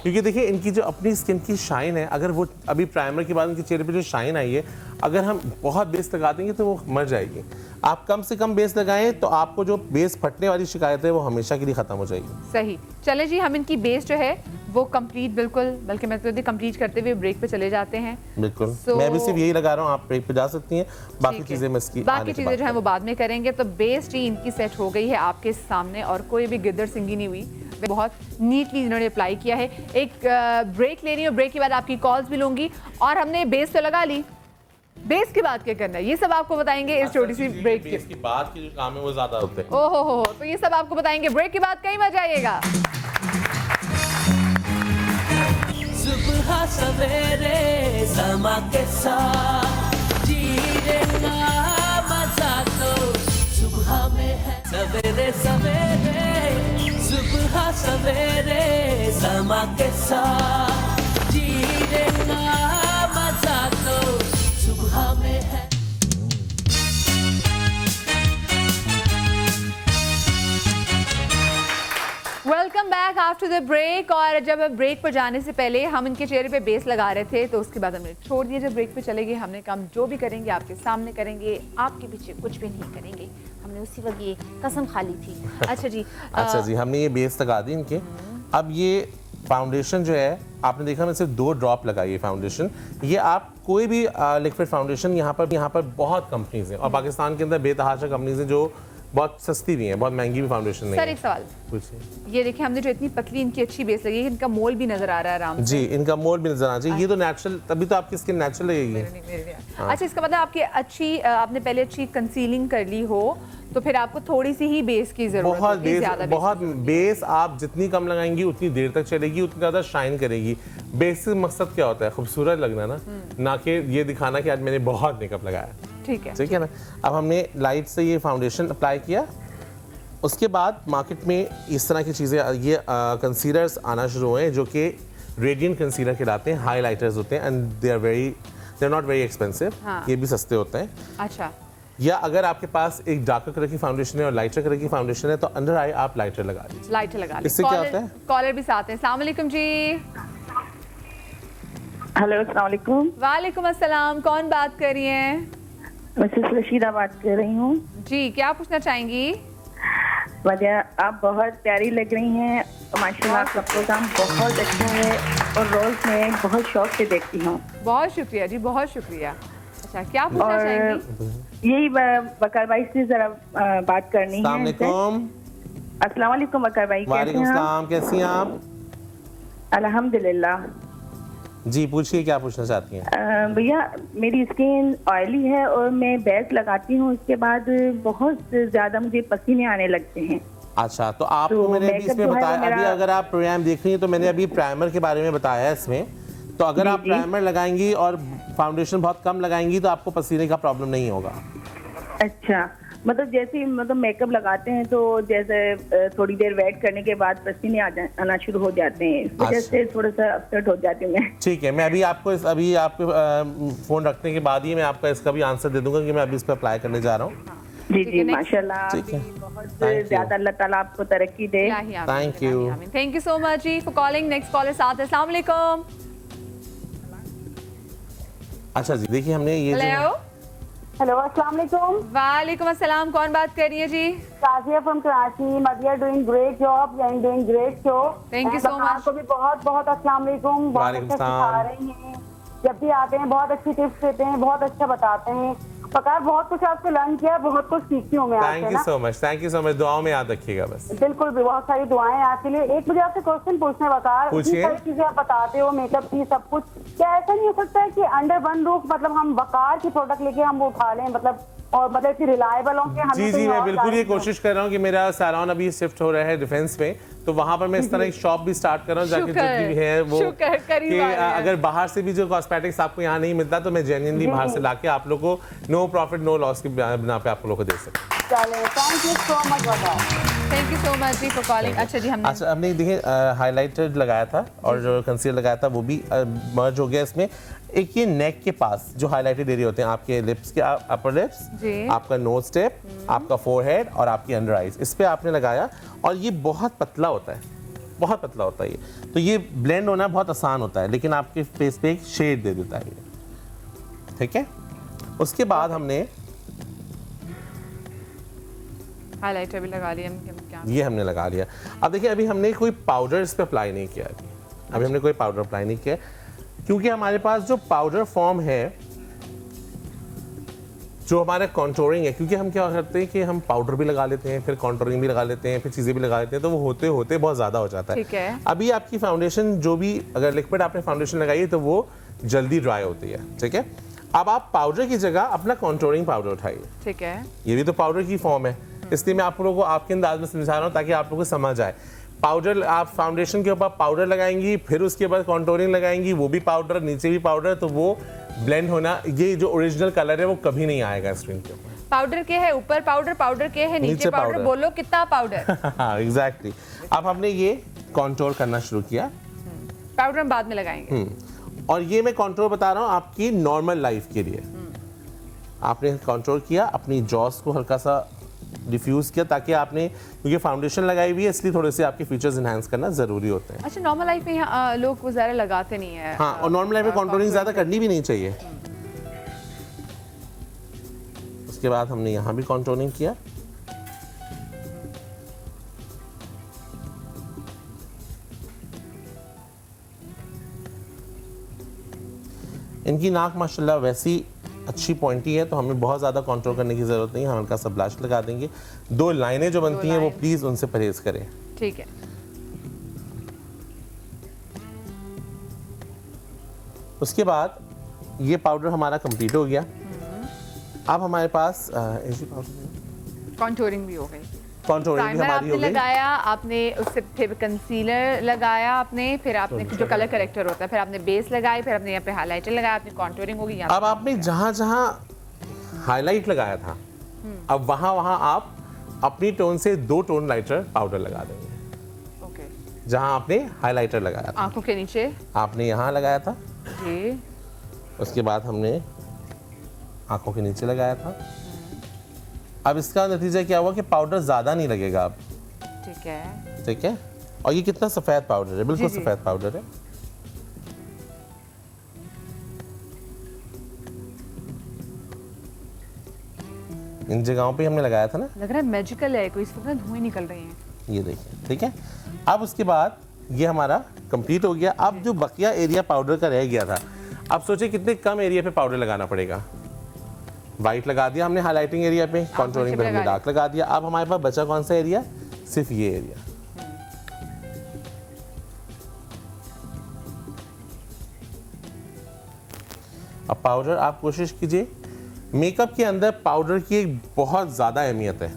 क्योंकि देखिए इनकी जो अपनी स्किन की शाइन है, अगर वो अभी प्राइमर के बाद उनके चेहरे पे जो शाइन आई है, अगर हम बहुत बेस लगा देंगे तो वो मर जाएगी। आप कम से कम बेस लगाएं तो आपको जो बेस फटने वाली शिकायत है वो हमेशा के लिए खत्म हो जाएगी। सही। चले जी, हम इनकी बेस जो है वो कंप्लीट, बिल्कुल, बल्कि मैं तो कंप्लीट करते हुए ब्रेक पे चले जाते हैं। बिल्कुल, So- मैं भी सिर्फ यही लगा रहा हूँ, आप ब्रेक पे जा सकती हैं, बाकी ठीक है। चीज़ें मैं इसकी बाकी चीज़ें जो है वो बाद में करेंगे। तो बेस जी इनकी सेट हो गई है आपके सामने और कोई भी गिद्दर सिंगी नहीं हुई, बहुत नीटली इन्होंने अप्लाई किया है। एक ब्रेक ले रही हूँ, ब्रेक के बाद आपकी कॉल्स भी लूंगी। और हमने बेस तो लगा ली, बेस की बात क्या करना है ये सब आपको बताएंगे इस छोटी सी ब्रेक के। इसकी बात की जो काम है वो ज़्यादा होते हैं। ओहो हो, तो ये सब आपको बताएंगे ब्रेक के बाद, कहीं मत जाइएगा। सुबह सवेरे समा के साथ जीने का मजा तो सुबह में है। सवेरे सवेरे सुबह सवेरे समा के साथ जीने का मजा तो सुबह में है। Welcome back after the break. और जब ब्रेक पर जाने से पहले हम इनके चेहरे पे बेस लगा रहे थे, तो उसके बाद हमने छोड़ दिया। जब ब्रेक पे चले गए, हमने कहा जो भी करेंगे आपके सामने करेंगे, आपके पीछे कुछ भी नहीं करेंगे। हमने उसी वक्त ये कसम खा ली थी। अच्छा जी, अच्छा जी, हमने ये बेस लगा दी इनके। अब ये फाउंडेशन जो है आपने देखा, मैं सिर्फ 2 ड्रॉप लगाई है फाउंडेशन। ये आप कोई भी लिक्विड फाउंडेशन, यहाँ पर बहुत कंपनीज हैं और पाकिस्तान के अंदर बेतहाशा कंपनीज हैं जो बहुत सस्ती भी हैं, बहुत महंगी भी फाउंडेशन नहीं सर है। एक सवाल, पूछिए। ये देखिए हमने जो इतनी पतली इनकी अच्छी बेस लगी है, इनका मोल भी नजर आ रहा है आराम से। जी, इनका मोल भी नजर आना चाहिए। ये तो नेचुरल, तभी तो आपकी स्किन नेचुरल लगेगी। अच्छा, इसका मतलब आपकी अच्छी, आपने पहले अच्छी कंसीलिंग कर ली हो तो फिर आपको थोड़ी सी ही बेस की जरूरत बहुत होती है, बेस, ज्यादा बेस बहुत बेस आप जितनी कम लगाएंगी उतनी देर तक चलेगी, उतनी ज़्यादा शाइन करेगी। बेस से मकसद क्या होता है? खूबसूरत लगना ना कि ये दिखाना कि आज मैंने बहुत मेकअप लगाया। ठीक है। ठीक है ना। अब हमने लाइट से ये फाउंडेशन अप्लाई किया, उसके बाद मार्केट में इस तरह की चीज़ें, ये कंसीलर्स आना शुरू हुए जो कि रेडियंट कंसीलर कहलाते हैं, हाईलाइटर्स होते हैं and they are not very expensive. हाँ। ये भी सस्ते होते हैं। अच्छा, या अगर आपके पास एक डार्कर कलर की फाउंडेशन है और लाइटर कलर की फाउंडेशन है तो अंडर आई आप लाइटर लगा लीजिए। लाइटर लगा लें। इससे क्या होता है? कॉलर भी साथ हैं। अस्सलाम वालेकुम जी। हेलो, अस्सलाम वालेकुम। वालेकुम अस्सलाम, कौन बात कर रही हैं? मिसेस रशीदा बात कर रही हूँ। जी, क्या पूछना चाहेंगी? वजह, आप बहुत प्यारी लग रही हैं, माशाल्लाह आपका प्रोग्राम बहुत अच्छा है और रोज मैं बहुत शौक से देखती हूँ। बहुत शुक्रिया जी, बहुत शुक्रिया। अच्छा, क्या पूछना चाहेंगी? यही बकर भाई से जरा बात करनी है। अस्सलाम वालेकुम। अस्सलाम वालेकुम बकर भाई, कैसे वालेकुम हैं आप? सलाम, कैसी हैं आप? अल्हम्दुलिल्लाह। जी पूछिए, क्या पूछना चाहती हैं? भैया, मेरी स्किन ऑयली है और मैं बेस लगाती हूँ, उसके बाद बहुत ज्यादा मुझे पसीने आने लगते हैं। अच्छा, तो आपको तो मैंने अभी makeup इसमें जो है वो बताया, अभी मेरा- अगर आप प्रोग्राम देख रही हैं तो मैंने अभी प्राइमर के बारे में बताया है इसमें। तो अगर जी, आप जी। प्राइमर लगाएंगी और फाउंडेशन बहुत कम लगाएंगी तो आपको पसीने का प्रॉब्लम नहीं होगा। अच्छा, मतलब जैसे मतलब मेकअप लगाते हैं तो जैसे थोड़ी देर वेट करने के बाद पसीने आना शुरू हो जाते हैं, इस वजह अच्छा। से थोड़ा सा अपसेट हो जाती हूँ मैं। ठीक है, मैं अभी आपको अभी आपके फ़ोन रखने के बाद ही मैं आपका इसका भी आंसर दे दूंगा कि मैं अभी इस पर अप्लाई करने जा रहा हूँ। जी ठीक जी, है, next। माशाल्लाह, ठीक है। बहुत Thank you. ज्यादा अल्लाह ताला आपको तरक्की दे। Thank you. Thank you so much जी फॉर कॉलिंग। नेक्स्ट कॉलर साथ है। अस्सलाम वालेकुम। अच्छा जी, देखिए हमने ये जो हेलो। हेलो, अस्सलाम वालेकुम। वालेकुम अस्सलाम, कौन बात कर रही है जी? Shazia from Karachi. Madhya doing great job and doing great show. Thank you And so Bakar much. को भी बहुत बहुत अस्सलाम वालेकुम। बहुत वालेकुम अच्छा सलाम। सिखा रही हैं, जब भी आते हैं बहुत अच्छी टिप्स देते हैं, बहुत अच्छा बताते हैं। बकार, बहुत कुछ आपसे लर्न किया, बहुत कुछ सीखती हूँ मैं थैंक आपसे यू ना। सो much, thank you so much. दुआओं में याद रखिएगा बस। बिल्कुल भी, बहुत सारी दुआएं हैं आपके लिए। एक मुझे आपसे क्वेश्चन पूछना है बकार, पूछिए। इतनी सारी चीजें आप बताते हो, मेकअप की सब कुछ, क्या ऐसा नहीं हो सकता है कि अंडर वन रूफ मतलब हम बकार की प्रोडक्ट लेके हम वो उठा लें, मतलब और मतलब इतनी रिलायबल हो कि हमें जी कहीं जी, मैं और बिल्कुल ये जाने की- कोशिश कर रहा हूँ कि मेरा सैलून अभी शिफ्ट हो रहा है डिफेंस में, तो वहाँ पर मैं इस तरह एक शॉप भी स्टार्ट कर रहा हूँ जाके शुक्र, जो भी है वो शुक्र, करीब कि आ रहे हैं। अगर बाहर से भी जो कॉस्मेटिक्स आपको यहाँ नहीं मिलता तो मैं जेन्युइनली बाहर से लाके आप लोग को नो प्रॉफिट नो लॉस की बिना पे आप लोगों को दे सकता हूँ। चले, thank you so much Baqar. Thank you so much जी फॉर कॉलिंग। अच्छा जी, हमने अच्छा, हमने देखिए हाइलाइटर लगाया था और जो कंसीलर लगाया था वो भी मर्ज हो गया इसमें। एक ये नेक के पास जो हाइलाइटेड एरिया होते हैं, आपके लिप्स के अपर लिप्स, जी। आपका नोज टिप, आपका फोरहेड और आपकी अंडर आइज, इस पे आपने लगाया और ये बहुत पतला होता है, बहुत पतला होता है ये, तो ये ब्लेंड होना बहुत आसान होता है लेकिन आपके फेस पे एक शेड दे देता है ये। ठीक है, उसके बाद हमने हाइलाइटर भी लगा लिया। क्या ये हमने लगा लिया। अब देखिए, अभी हमने कोई पाउडर इस पे अप्लाई नहीं किया, अभी हमने कोई पाउडर अप्लाई नहीं किया क्योंकि हमारे पास जो पाउडर फॉर्म है, जो हमारा कॉन्टोरिंग है, क्योंकि हम क्या करते हैं कि हम पाउडर भी लगा लेते हैं, फिर कॉन्टोरिंग भी लगा लेते हैं, फिर चीज़ें भी लगा लेते हैं, तो वो होते होते बहुत ज़्यादा हो जाता है। ठीक है। अभी आपकी फाउंडेशन जो भी, अगर लिक्विड आपने फाउंडेशन लगाई है तो वो जल्दी ड्राई होती है। ठीक है, अब आप पाउडर की जगह अपना कॉन्टोरिंग पाउडर उठाइए। ठीक है। ये भी तो पाउडर की फॉर्म है, इसलिए मैं आप लोगों को आपके अंदाज में समझा रहा हूँ ताकि आप लोगों को समझ आए। पाउडर, आप फाउंडेशन के ऊपर पाउडर लगाएंगी, फिर उसके बाद कॉन्टोरिंग लगाएंगी, वो भी पाउडर, नीचे भी पाउडर, तो वो ब्लेंड होना, ये जो ओरिजिनल कलर है वो कभी नहीं आएगा स्क्रीन के ऊपर। पाउडर के है ऊपर पाउडर, पाउडर के है नीचे नीचे पाउडर। पाउडर। बोलो कितना पाउडर? हाँ एग्जैक्टली। अब हमने ये कॉन्टोर करना शुरू किया। पाउडर हम बाद में लगाएंगे। और ये मैं कॉन्टोर बता रहा हूँ आपकी नॉर्मल लाइफ के लिए। आपने कॉन्टोर किया, अपनी जॉस को हल्का सा डिफ्यूज किया, ताकि आपने, क्योंकि फाउंडेशन लगाई हुई है इसलिए थोड़े से आपके फीचर्स इनहांस करना जरूरी होते हैं। अच्छा, नॉर्मल लाइफ में लोग वो ज़्यादा लगाते नहीं है। हाँ, और नॉर्मल लाइफ में कॉन्टोरिंग ज़्यादा करनी भी नहीं चाहिए। उसके बाद हमने यहाँ भी कॉन्टोरिंग किया। इनकी नाक माशाल्लाह वैसी अच्छी पॉइंटी है, तो हमें बहुत ज़्यादा कंट्रोल करने की ज़रूरत नहीं है। हम हल्का सा ब्लश लगा देंगे। दो लाइनें जो बनती हैं वो प्लीज़ उनसे परहेज़ करें। ठीक है। उसके बाद ये पाउडर हमारा कंप्लीट हो गया। अब हमारे पास कॉन्टोरिंग भी हो गई, कॉन्टोरिंग भी प्राइमर हमारी आपने हो गई। लगाया, आपने उससे फिर कंसीलर लगाया आपने, फिर आपने जो कलर करेक्टर होता है, फिर आपने बेस लगाई, फिर आपने यहाँ पे हाईलाइटर लगाया, आपने कॉन्टोरिंग होगी यहाँ अब आपने जहाँ जहाँ हाईलाइट लगाया था, अब वहाँ वहाँ आप अपनी टोन से 2 टोन लाइटर पाउडर लगा देंगे। ओके, जहाँ आपने हाईलाइटर लगाया था, आंखों के नीचे आपने यहाँ लगाया था, जी, उसके बाद हमने आंखों के नीचे लगाया था। अब इसका नतीजा क्या हुआ कि पाउडर ज़्यादा नहीं लगेगा अब, ठीक है। ठीक है। और ये कितना सफ़ेद पाउडर है, बिल्कुल जी, जी। सफ़ेद पाउडर है। इन जगहों पे हमने लगाया था ना, लग रहा है मैजिकल है, कोई इस वक्त ना धुएं निकल रही हैं। ये देखिए, ठीक है। अब उसके बाद ये हमारा कंप्लीट हो गया। अब जो बकिया एरिया पाउडर का रह गया था, अब सोचिए कितने कम एरिया पे पाउडर लगाना पड़ेगा। वाइट लगा दिया हमने हाईलाइटिंग एरिया पे, कॉन्टोरिंग पे हमने डार्क लगा दिया। अब हमारे पास बचा कौन सा एरिया, सिर्फ ये एरिया। अब पाउडर आप कोशिश कीजिए, मेकअप के अंदर पाउडर की एक बहुत ज़्यादा अहमियत है।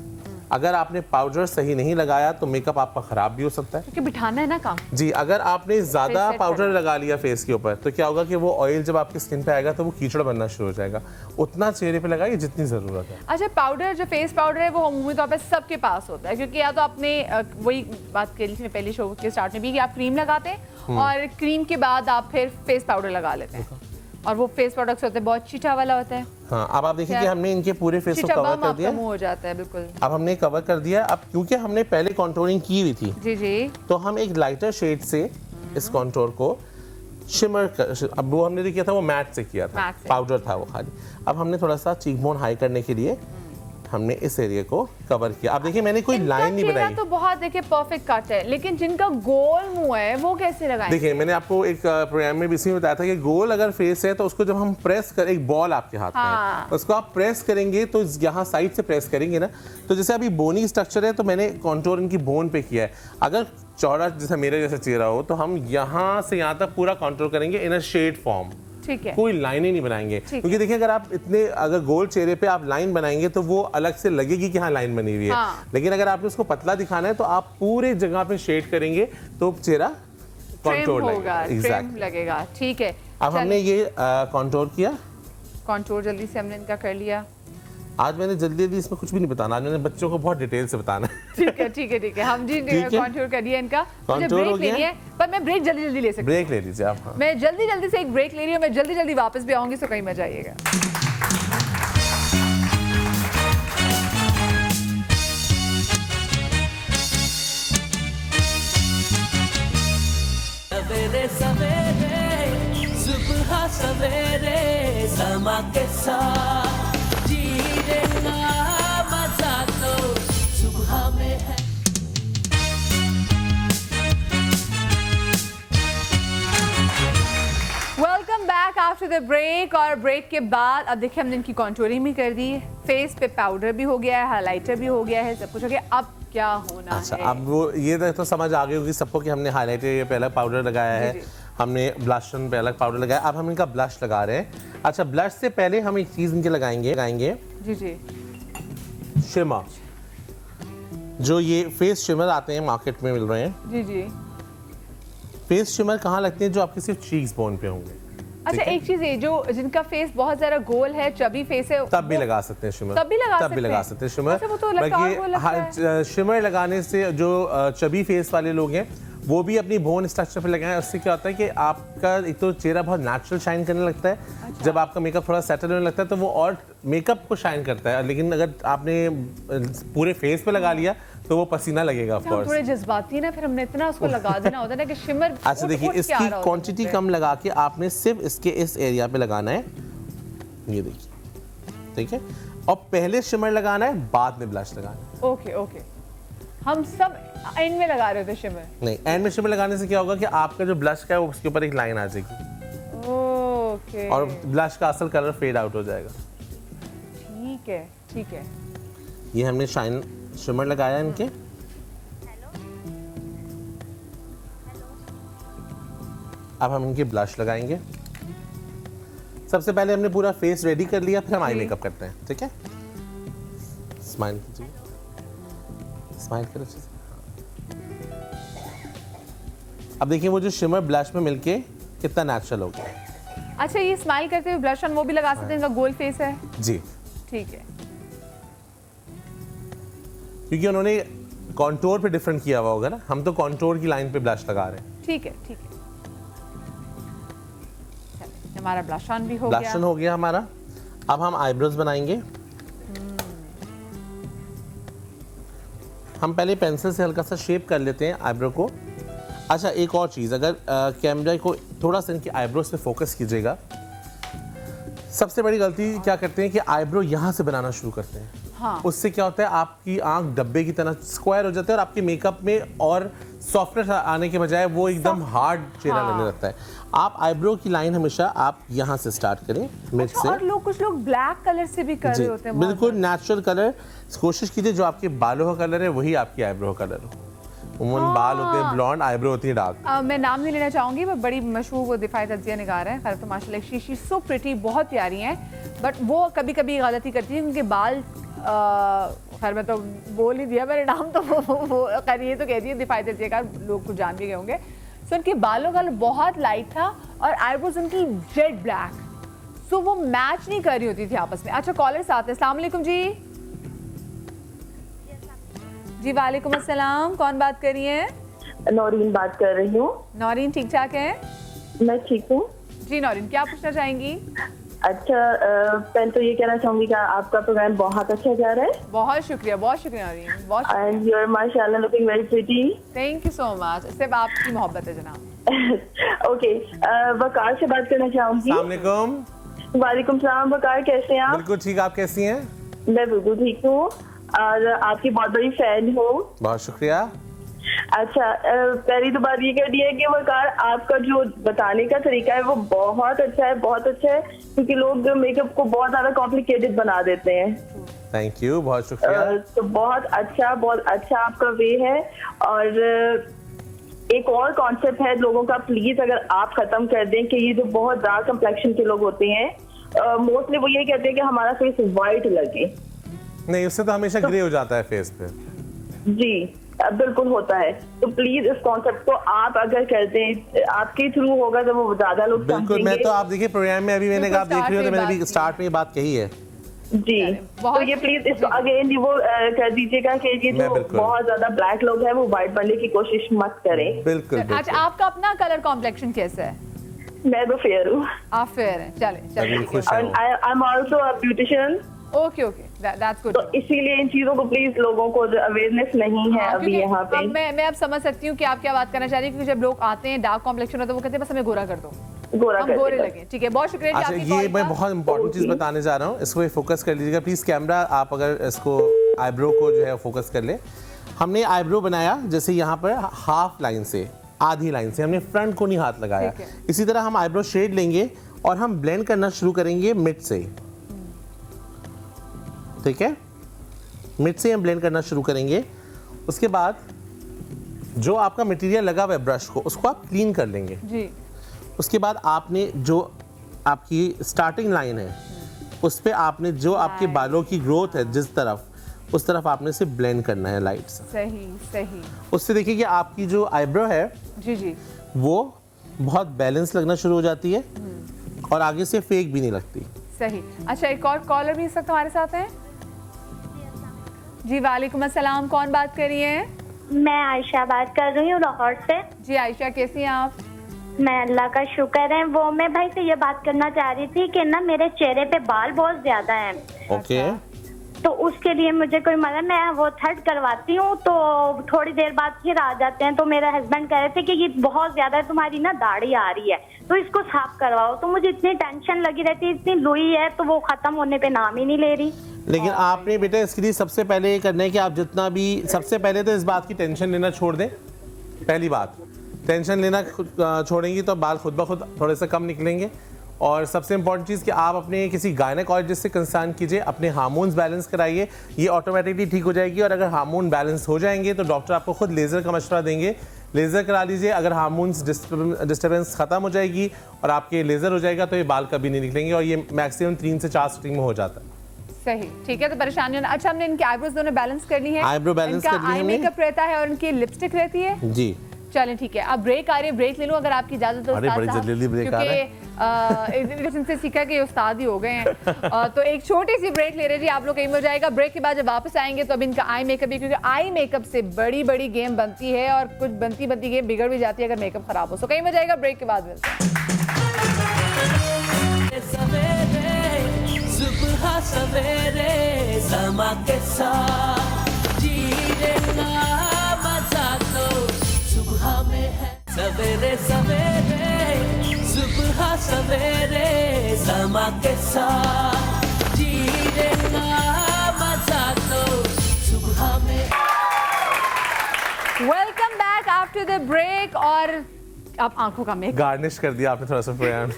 अगर आपने पाउडर सही नहीं लगाया तो मेकअप आपका ख़राब भी हो सकता है। क्योंकि बिठाना है ना काम। जी, अगर आपने ज़्यादा Face set पाउडर करना। लगा लिया फेस के ऊपर तो क्या होगा कि वो ऑयल जब आपकी स्किन पे आएगा तो वो कीचड़ बनना शुरू हो जाएगा। उतना चेहरे पे लगाइए जितनी ज़रूरत है। अच्छा, पाउडर जो फेस पाउडर है वो अमूमी तौर पे सबके पास होता है, क्योंकि या तो आपने वही बात करी थी पहले शो के स्टार्ट में भी कि आप क्रीम लगाते हैं और क्रीम के बाद आप फिर फेस पाउडर लगा लेते हैं, और वो फेस प्रोडक्ट्स होते हैं बहुत चीटा वाला होता है। हाँ, अब आप देखिए कि क्या? हमने इनके पूरे फेस को चीटा कवर बम कर आपका दिया। मुंह हो जाता है बिल्कुल। अब हमने कवर कर दिया। अब क्योंकि हमने पहले कॉन्टोरिंग की हुई थी जी जी, तो हम एक लाइटर शेड से इस कॉन्टोर को शिमर कर, अब वो हमने जो किया था वो मैट से किया था, मैट से। पाउडर था वो खाली। अब हमने थोड़ा सा चीकबोन हाई करने के लिए हमने इस एरिया को कवर किया। अब देखिए मैंने कोई इनका लाइन नहीं चेहरा बनाई। तो बहुत देखिए परफेक्ट कट है, लेकिन जिनका गोल मुंह है वो कैसे लगाएंगे? देखिए मैंने आपको एक प्रोग्राम में भी इसमें बताया था कि गोल अगर फेस है तो उसको जब हम प्रेस कर, एक बॉल आपके हाथ में हाँ। है, उसको आप प्रेस करेंगे तो यहाँ साइड से प्रेस करेंगे ना, तो जैसे अभी बोनी स्ट्रक्चर है तो मैंने कॉन्टोर इनकी बोन पे किया है। अगर चौड़ा जैसे मेरे जैसा चेहरा हो तो हम यहाँ से यहाँ तक पूरा कॉन्टोर करेंगे इन अ शेड फॉर्म, ठीक है, कोई लाइन ही नहीं बनाएंगे। है। क्योंकि देखिए अगर आप इतने अगर गोल चेहरे पे आप लाइन बनाएंगे तो वो अलग से लगेगी कि हाँ लाइन बनी हुई है। हाँ। लेकिन अगर आपने उसको पतला दिखाना है तो आप पूरे जगह पे शेड करेंगे तो चेहरा ट्रिम कॉन्टोर होगा, लगेगा। Trim exact. लगेगा, ठीक है। अब हमने ये कॉन्टोर किया। कॉन्टूर जल्दी से हमने इनका कर लिया। आज मैंने जल्दी जल्दी इसमें कुछ भी नहीं बताना, आज मैंने बच्चों को बहुत डिटेल से बताना है। ठीक है ठीक है ठीक है, हम जी ठीक है। कॉन्टूर कर दिया इनका। मुझे Contour हो ब्रेक लेनी गया। है, पर मैं ब्रेक जल्दी जल्दी ले सकती हूँ। ब्रेक ले लीजिए आप। हाँ। मैं जल्दी जल्दी से एक ब्रेक ले रही हूँ, मैं जल्दी जल्दी वापस भी आऊंगी, सो कहीं मत जाइएगा। सवेरे सवेरे सुबह सवेरे समा के साथ जीने का मजा तो सुबह में है। Welcome back after the break. और ब्रेक के बाद अब देखिए हमने इनकी कॉन्टूरिंग भी कर दी, फेस पे पाउडर भी हो गया है, हाइलाइटर भी हो गया है, सब कुछ हो गया। अब क्या होना अच्छा, है? अब वो ये तो समझ आ गई होगी सबको कि हमने हाईलाइटर पे अलग पाउडर लगाया है, जी, जी। हमने ब्लश पे अलग पाउडर लगाया। अब हम इनका ब्लश लगा रहे हैं। अच्छा, ब्लश से पहले हम एक चीज़ इनके लगाएंगे जी जी, शिमर। जो ये फेस शिमर आते हैं मार्केट में मिल रहे हैं, जी जी। फेस शिमर कहाँ लगते हैं? जो आपके सिर्फ चीक्स बोन पे होंगे। अच्छा, ठीक है? एक चीज है, जो जिनका फेस बहुत ज्यादा गोल है, चबी फेस है, तब भी वो- लगा सकते हैं शिमर। तब भी लगा सकते हैं? शिमर। अच्छा, वो तो लगता है, वो लगता है। शिमर लगाने से जो चबी फेस वाले लोग हैं वो भी अपनी बोन स्ट्रक्चर पे लगाएं। उससे क्या होता है कि आपका एक तो चेहरा बहुत नेचुरल शाइन करने लगता है। अच्छा। जब आपका मेकअप थोड़ा सेटल होने लगता है तो वो और मेकअप को शाइन करता है। लेकिन अगर आपने पूरे फेस पे लगा लिया तो वो पसीना लगेगा ऑफ हम कोर्स। थोड़े जज्बाती है ना, फिर हमने इतना उसको लगा देना होता है ना कि शिमर अच्छा देखिए, इसकी क्वांटिटी कम लगा के आपने सिर्फ इसके इस एरिया पे लगाना है। ये देखिए, ठीक है। और पहले शिमर लगाना है, बाद में ब्लश लगाना है। ओके ओके, हम सब एंड में लगा रहे थे शिमर। नहीं, एंड में शिमर लगाने से क्या होगा कि आपका जो ब्लश का है उसके ऊपर एक लाइन आ जाएगी ओके, और ब्लश का असल कलर फेड आउट हो जाएगा। ठीक है ठीक है। ये हमने शाइन शिमर लगाया इनके। अब हम इनके ब्लश लगाएंगे। सबसे पहले हमने पूरा फेस रेडी कर लिया, फिर हम आई जी। मेकअप करते हैं, ठीक है। स्माइल कीजिए। स्माइल करो अच्छे से। अब देखिए वो जो शिमर ब्लश में मिलके कितना नेचुरल हो गया। अच्छा, ये स्माइल करते हुए ब्लश ऑन वो भी लगा सकते हैं, इनका गोल फेस है। जी, ठीक है, क्योंकि उन्होंने कॉन्टोर पे डिफरेंट किया हुआ होगा ना, हम तो कॉन्टोर की लाइन पे ब्लश लगा रहे हैं। ठीक है, ठीक है। चलिए, हमारा ब्लश ऑन भी हो ब्लश गया। ऑन हो गया हमारा। अब हम आईब्रोज बनाएंगे। हम पहले पेंसिल से हल्का सा शेप कर लेते हैं आईब्रो को। अच्छा, एक और चीज़, अगर कैमरा को थोड़ा सा इनकी आईब्रोज पे फोकस कीजिएगा। सबसे बड़ी गलती क्या करते हैं कि आईब्रो यहाँ से बनाना शुरू करते हैं। हाँ। उससे क्या होता है, आपकी आंख डब्बे की तरह स्क्वायर हो जाती है और आपके मेकअप में और सॉफ्टनेस आने के बजाय वो एकदम हार्ड चेहरा लगने लगता है। आप आईब्रो की लाइन हमेशा आप यहाँ से स्टार्ट करें, मिड से। और कुछ लोग ब्लैक कलर से भी कर रहे होते हैं। बिल्कुल नेचुरल कलर कोशिश कीजिए, जो आपके बालों का कलर है वही आपकी आईब्रो का कलर हो। उमूमन बाल होते हैं ब्लॉन्ड, आईब्रो होती है डार्क। मैं नाम नहीं लेना चाहूंगी, पर बड़ी मशहूर वो दिफाई तज्जिया निगार है, खैर तो माशाल्लाह शी सो प्रिटी, बहुत प्यारी हैं, बट वो कभी कभी गलती करती है क्योंकि बाल खैर मैं तो बोल ही दिया मेरे नाम, तो वो खैर ये तो कह दिया दिफाई तज्जिया का, लोग कुछ जान भी गए होंगे। सो उनके बालों का बहुत लाइट था और आईब्रोज उनकी जेड ब्लैक, सो वो मैच नहीं कर रही होती थी आपस में। अच्छा, कॉलर साथ है। अस्सलाम वालेकुम जी। जी वालेकुम अस्सलाम, कौन बात कर रही है? नौरीन बात कर रही हूँ। नौरीन ठीक ठाक है? मैं ठीक हूँ। जी नौरीन, क्या पूछना चाहेंगी? अच्छा, पहले तो ये कहना चाहूंगी कि आपका प्रोग्राम बहुत अच्छा जा रहा है। बहुत शुक्रिया नौरीन, बहुत एंड यू आर माशाल्लाह looking very pretty. Thank you so much, सिर्फ आपकी मोहब्बत है जनाब। ओके, वकार से बात करना चाहूंगी। अस्सलाम वालेकुम। वालेकुम सलाम। वकार कैसे हैं आप? बिल्कुल ठीक, आप कैसी हैं? मैं बिल्कुल ठीक हूँ और आपकी बहुत बड़ी फैन हूँ। बहुत शुक्रिया। अच्छा, पहली तो बात ये करनी है कि वकार आपका जो बताने का तरीका है वो बहुत अच्छा है, बहुत अच्छा है, क्योंकि लोग मेकअप को बहुत ज्यादा कॉम्प्लिकेटेड बना देते हैं। थैंक यू, बहुत शुक्रिया। तो बहुत अच्छा आपका वे है। और एक और कॉन्सेप्ट है लोगों का, प्लीज अगर आप खत्म कर दें कि ये जो बहुत डार्क कम्प्लेक्शन के लोग होते हैं, मोस्टली वो ये कहते हैं कि हमारा फेस व्हाइट लगे। नहीं, उससे तो हमेशा ग्रे हो जाता है फेस पे। जी बिल्कुल होता है। तो प्लीज इस कॉन्सेप्ट को आप अगर करते हैं, आपके थ्रू होगा तो वो ज्यादा लोग बिल्कुल। मैं तो आप देखिए प्रोग्राम में अभी मैंने कहा, आप देख रही हो तो मैंने भी स्टार्ट में ये बात कही है। जी, तो ये प्लीज इसको अगेन वो कर दीजिएगा कि ये जो बहुत ज्यादा ब्लैक लोग हैं वो व्हाइट बनने की कोशिश मत करें। बिल्कुल। अच्छा, आपका अपना कलर कॉम्प्लेक्शन कैसा है? मैं तो फेयर हूँ। आप फेयर हैं, चले खुश हैं। I am also a beautician. Okay, that's good. तो इसीलिए इन चीजों को प्लीज लोगों को अवेयरनेस नहीं है अभी यहाँ पे। मैं अब समझ सकती हूँ कि आप क्या बात करना चाह रही हैं, क्योंकि जब लोग आते हैं डार्क कॉम्प्लेक्शन होता है वो कहते हैं बस हमें गोरा कर दो, हम गोरे लगे। ठीक है, बहुत शुक्रिया जी अच्छा, आपकी ये कॉल मैं का। बहुत इंपॉर्टेंट चीज़ बताने जा रहा हूँ, इसको फोकस कर लीजिएगा प्लीज़। कैमरा आप अगर इसको आईब्रो को जो है फोकस कर ले। हमने आईब्रो बनाया जैसे यहाँ पर हाफ लाइन से, आधी लाइन से, हमने फ्रंट को नहीं हाथ लगाया। इसी तरह हम आईब्रो शेड लेंगे और हम ब्लेंड करना शुरू करेंगे मिड से। ठीक है, मिड से हम ब्लेंड करना शुरू करेंगे। उसके बाद जो आपका मटेरियल लगा हुआ है ब्रश को, उसको आप क्लीन कर लेंगे जी। उसके बाद आपने जो आपकी स्टार्टिंग लाइन है उस पे आपने जो आपके बालों की ग्रोथ है जिस तरफ, उस तरफ आपने से ब्लेंड करना है लाइट से। सही। उससे देखिए कि आपकी जो आईब्रो है जी वो बहुत बैलेंस लगना शुरू हो जाती है और आगे से फेक भी नहीं लगती। सही। अच्छा, एक और कॉलर भी इस वक्त हमारे साथ है। जी वालेकुम अस्सलाम, कौन बात कर रही है? मैं आयशा बात कर रही हूँ लाहौर से। जी आयशा, कैसी हैं आप? मैं अल्लाह का शुक्र है। वो मैं भाई से ये बात करना चाह रही थी कि ना मेरे चेहरे पे बाल बहुत ज्यादा हैं। ओके। तो उसके लिए मुझे कोई मतलब, मैं वो थर्ड करवाती हूँ तो थोड़ी देर बाद फिर आ जाते हैं। तो मेरे हस्बैंड कह रहे थे कि ये बहुत ज्यादा तुम्हारी ना दाढ़ी आ रही है तो इसको साफ करवाओ। तो मुझे इतनी टेंशन लगी रहती है, इतनी लुई है, तो वो खत्म होने पे नाम ही नहीं ले रही। लेकिन आपने बेटा इसके लिए सबसे पहले ये करना है कि आप जितना भी, सबसे पहले तो इस बात की टेंशन लेना छोड़ दें। पहली बात, टेंशन लेना छोड़ेंगी तो बाल खुद ब खुद थोड़े से कम निकलेंगे। और सबसे इंपॉर्टेंट चीज़ कि आप अपने किसी गायनेकोलॉजिस्ट से कंसल्ट कीजिए, अपने हार्मोन्स बैलेंस कराइए, ये ऑटोमेटिकली ठीक हो जाएगी। और अगर हार्मोन बैलेंस हो जाएंगे तो डॉक्टर आपको खुद लेज़र का मशवरा देंगे, लेज़र करा लीजिए। अगर हार्मोन्स डिस्टर्बेंस ख़त्म हो जाएगी और आपके लेज़र हो जाएगा तो ये बाल कभी नहीं निकलेंगे। और ये मैक्सिमम 3 से 4 सिटिंग में हो जाता है। सही, ठीक है, तो परेशानी होना। अच्छा, हमने इनके आईब्रोज दोनों बैलेंस करनी है, Eyebrow balance कर ली आई हमने। मेकअप रहता है और इनकी लिपस्टिक रहती है। जी चलें ठीक है, अब ब्रेक आ रही है, ब्रेक ले लूं अगर आपकी इजाजत हो अरे, उस्ताद बड़ी साहब, जल्दी ब्रेक आ रहा है। क्योंकि इनसे सीखा कि ये उस्ताद ही हो गए हैं। तो एक छोटी सी ब्रेक ले रहे जी, आप लोग कहीं हो जाएगा। ब्रेक के बाद जब वापस आएंगे तो अब इनका आई मेकअप भी, क्योंकि आई मेकअप से बड़ी बड़ी गेम बनती है और कुछ बनती बनती गेम बिगड़ भी जाती है अगर मेकअप खराब हो। सो कहीं हो जाएगा, ब्रेक के बाद मिलते हैं। सवेरे सुबह सवेरे समा के साथ जीने का मजा तो सुबह में है। सवेरे सवेरे सुबह सवेरे समा के साथ जीने का मजा तो सुबह में। Welcome back after the break. और अब आंखों का मेकअप गार्निश कर दिया आपने थोड़ा सा प्रोग्राम।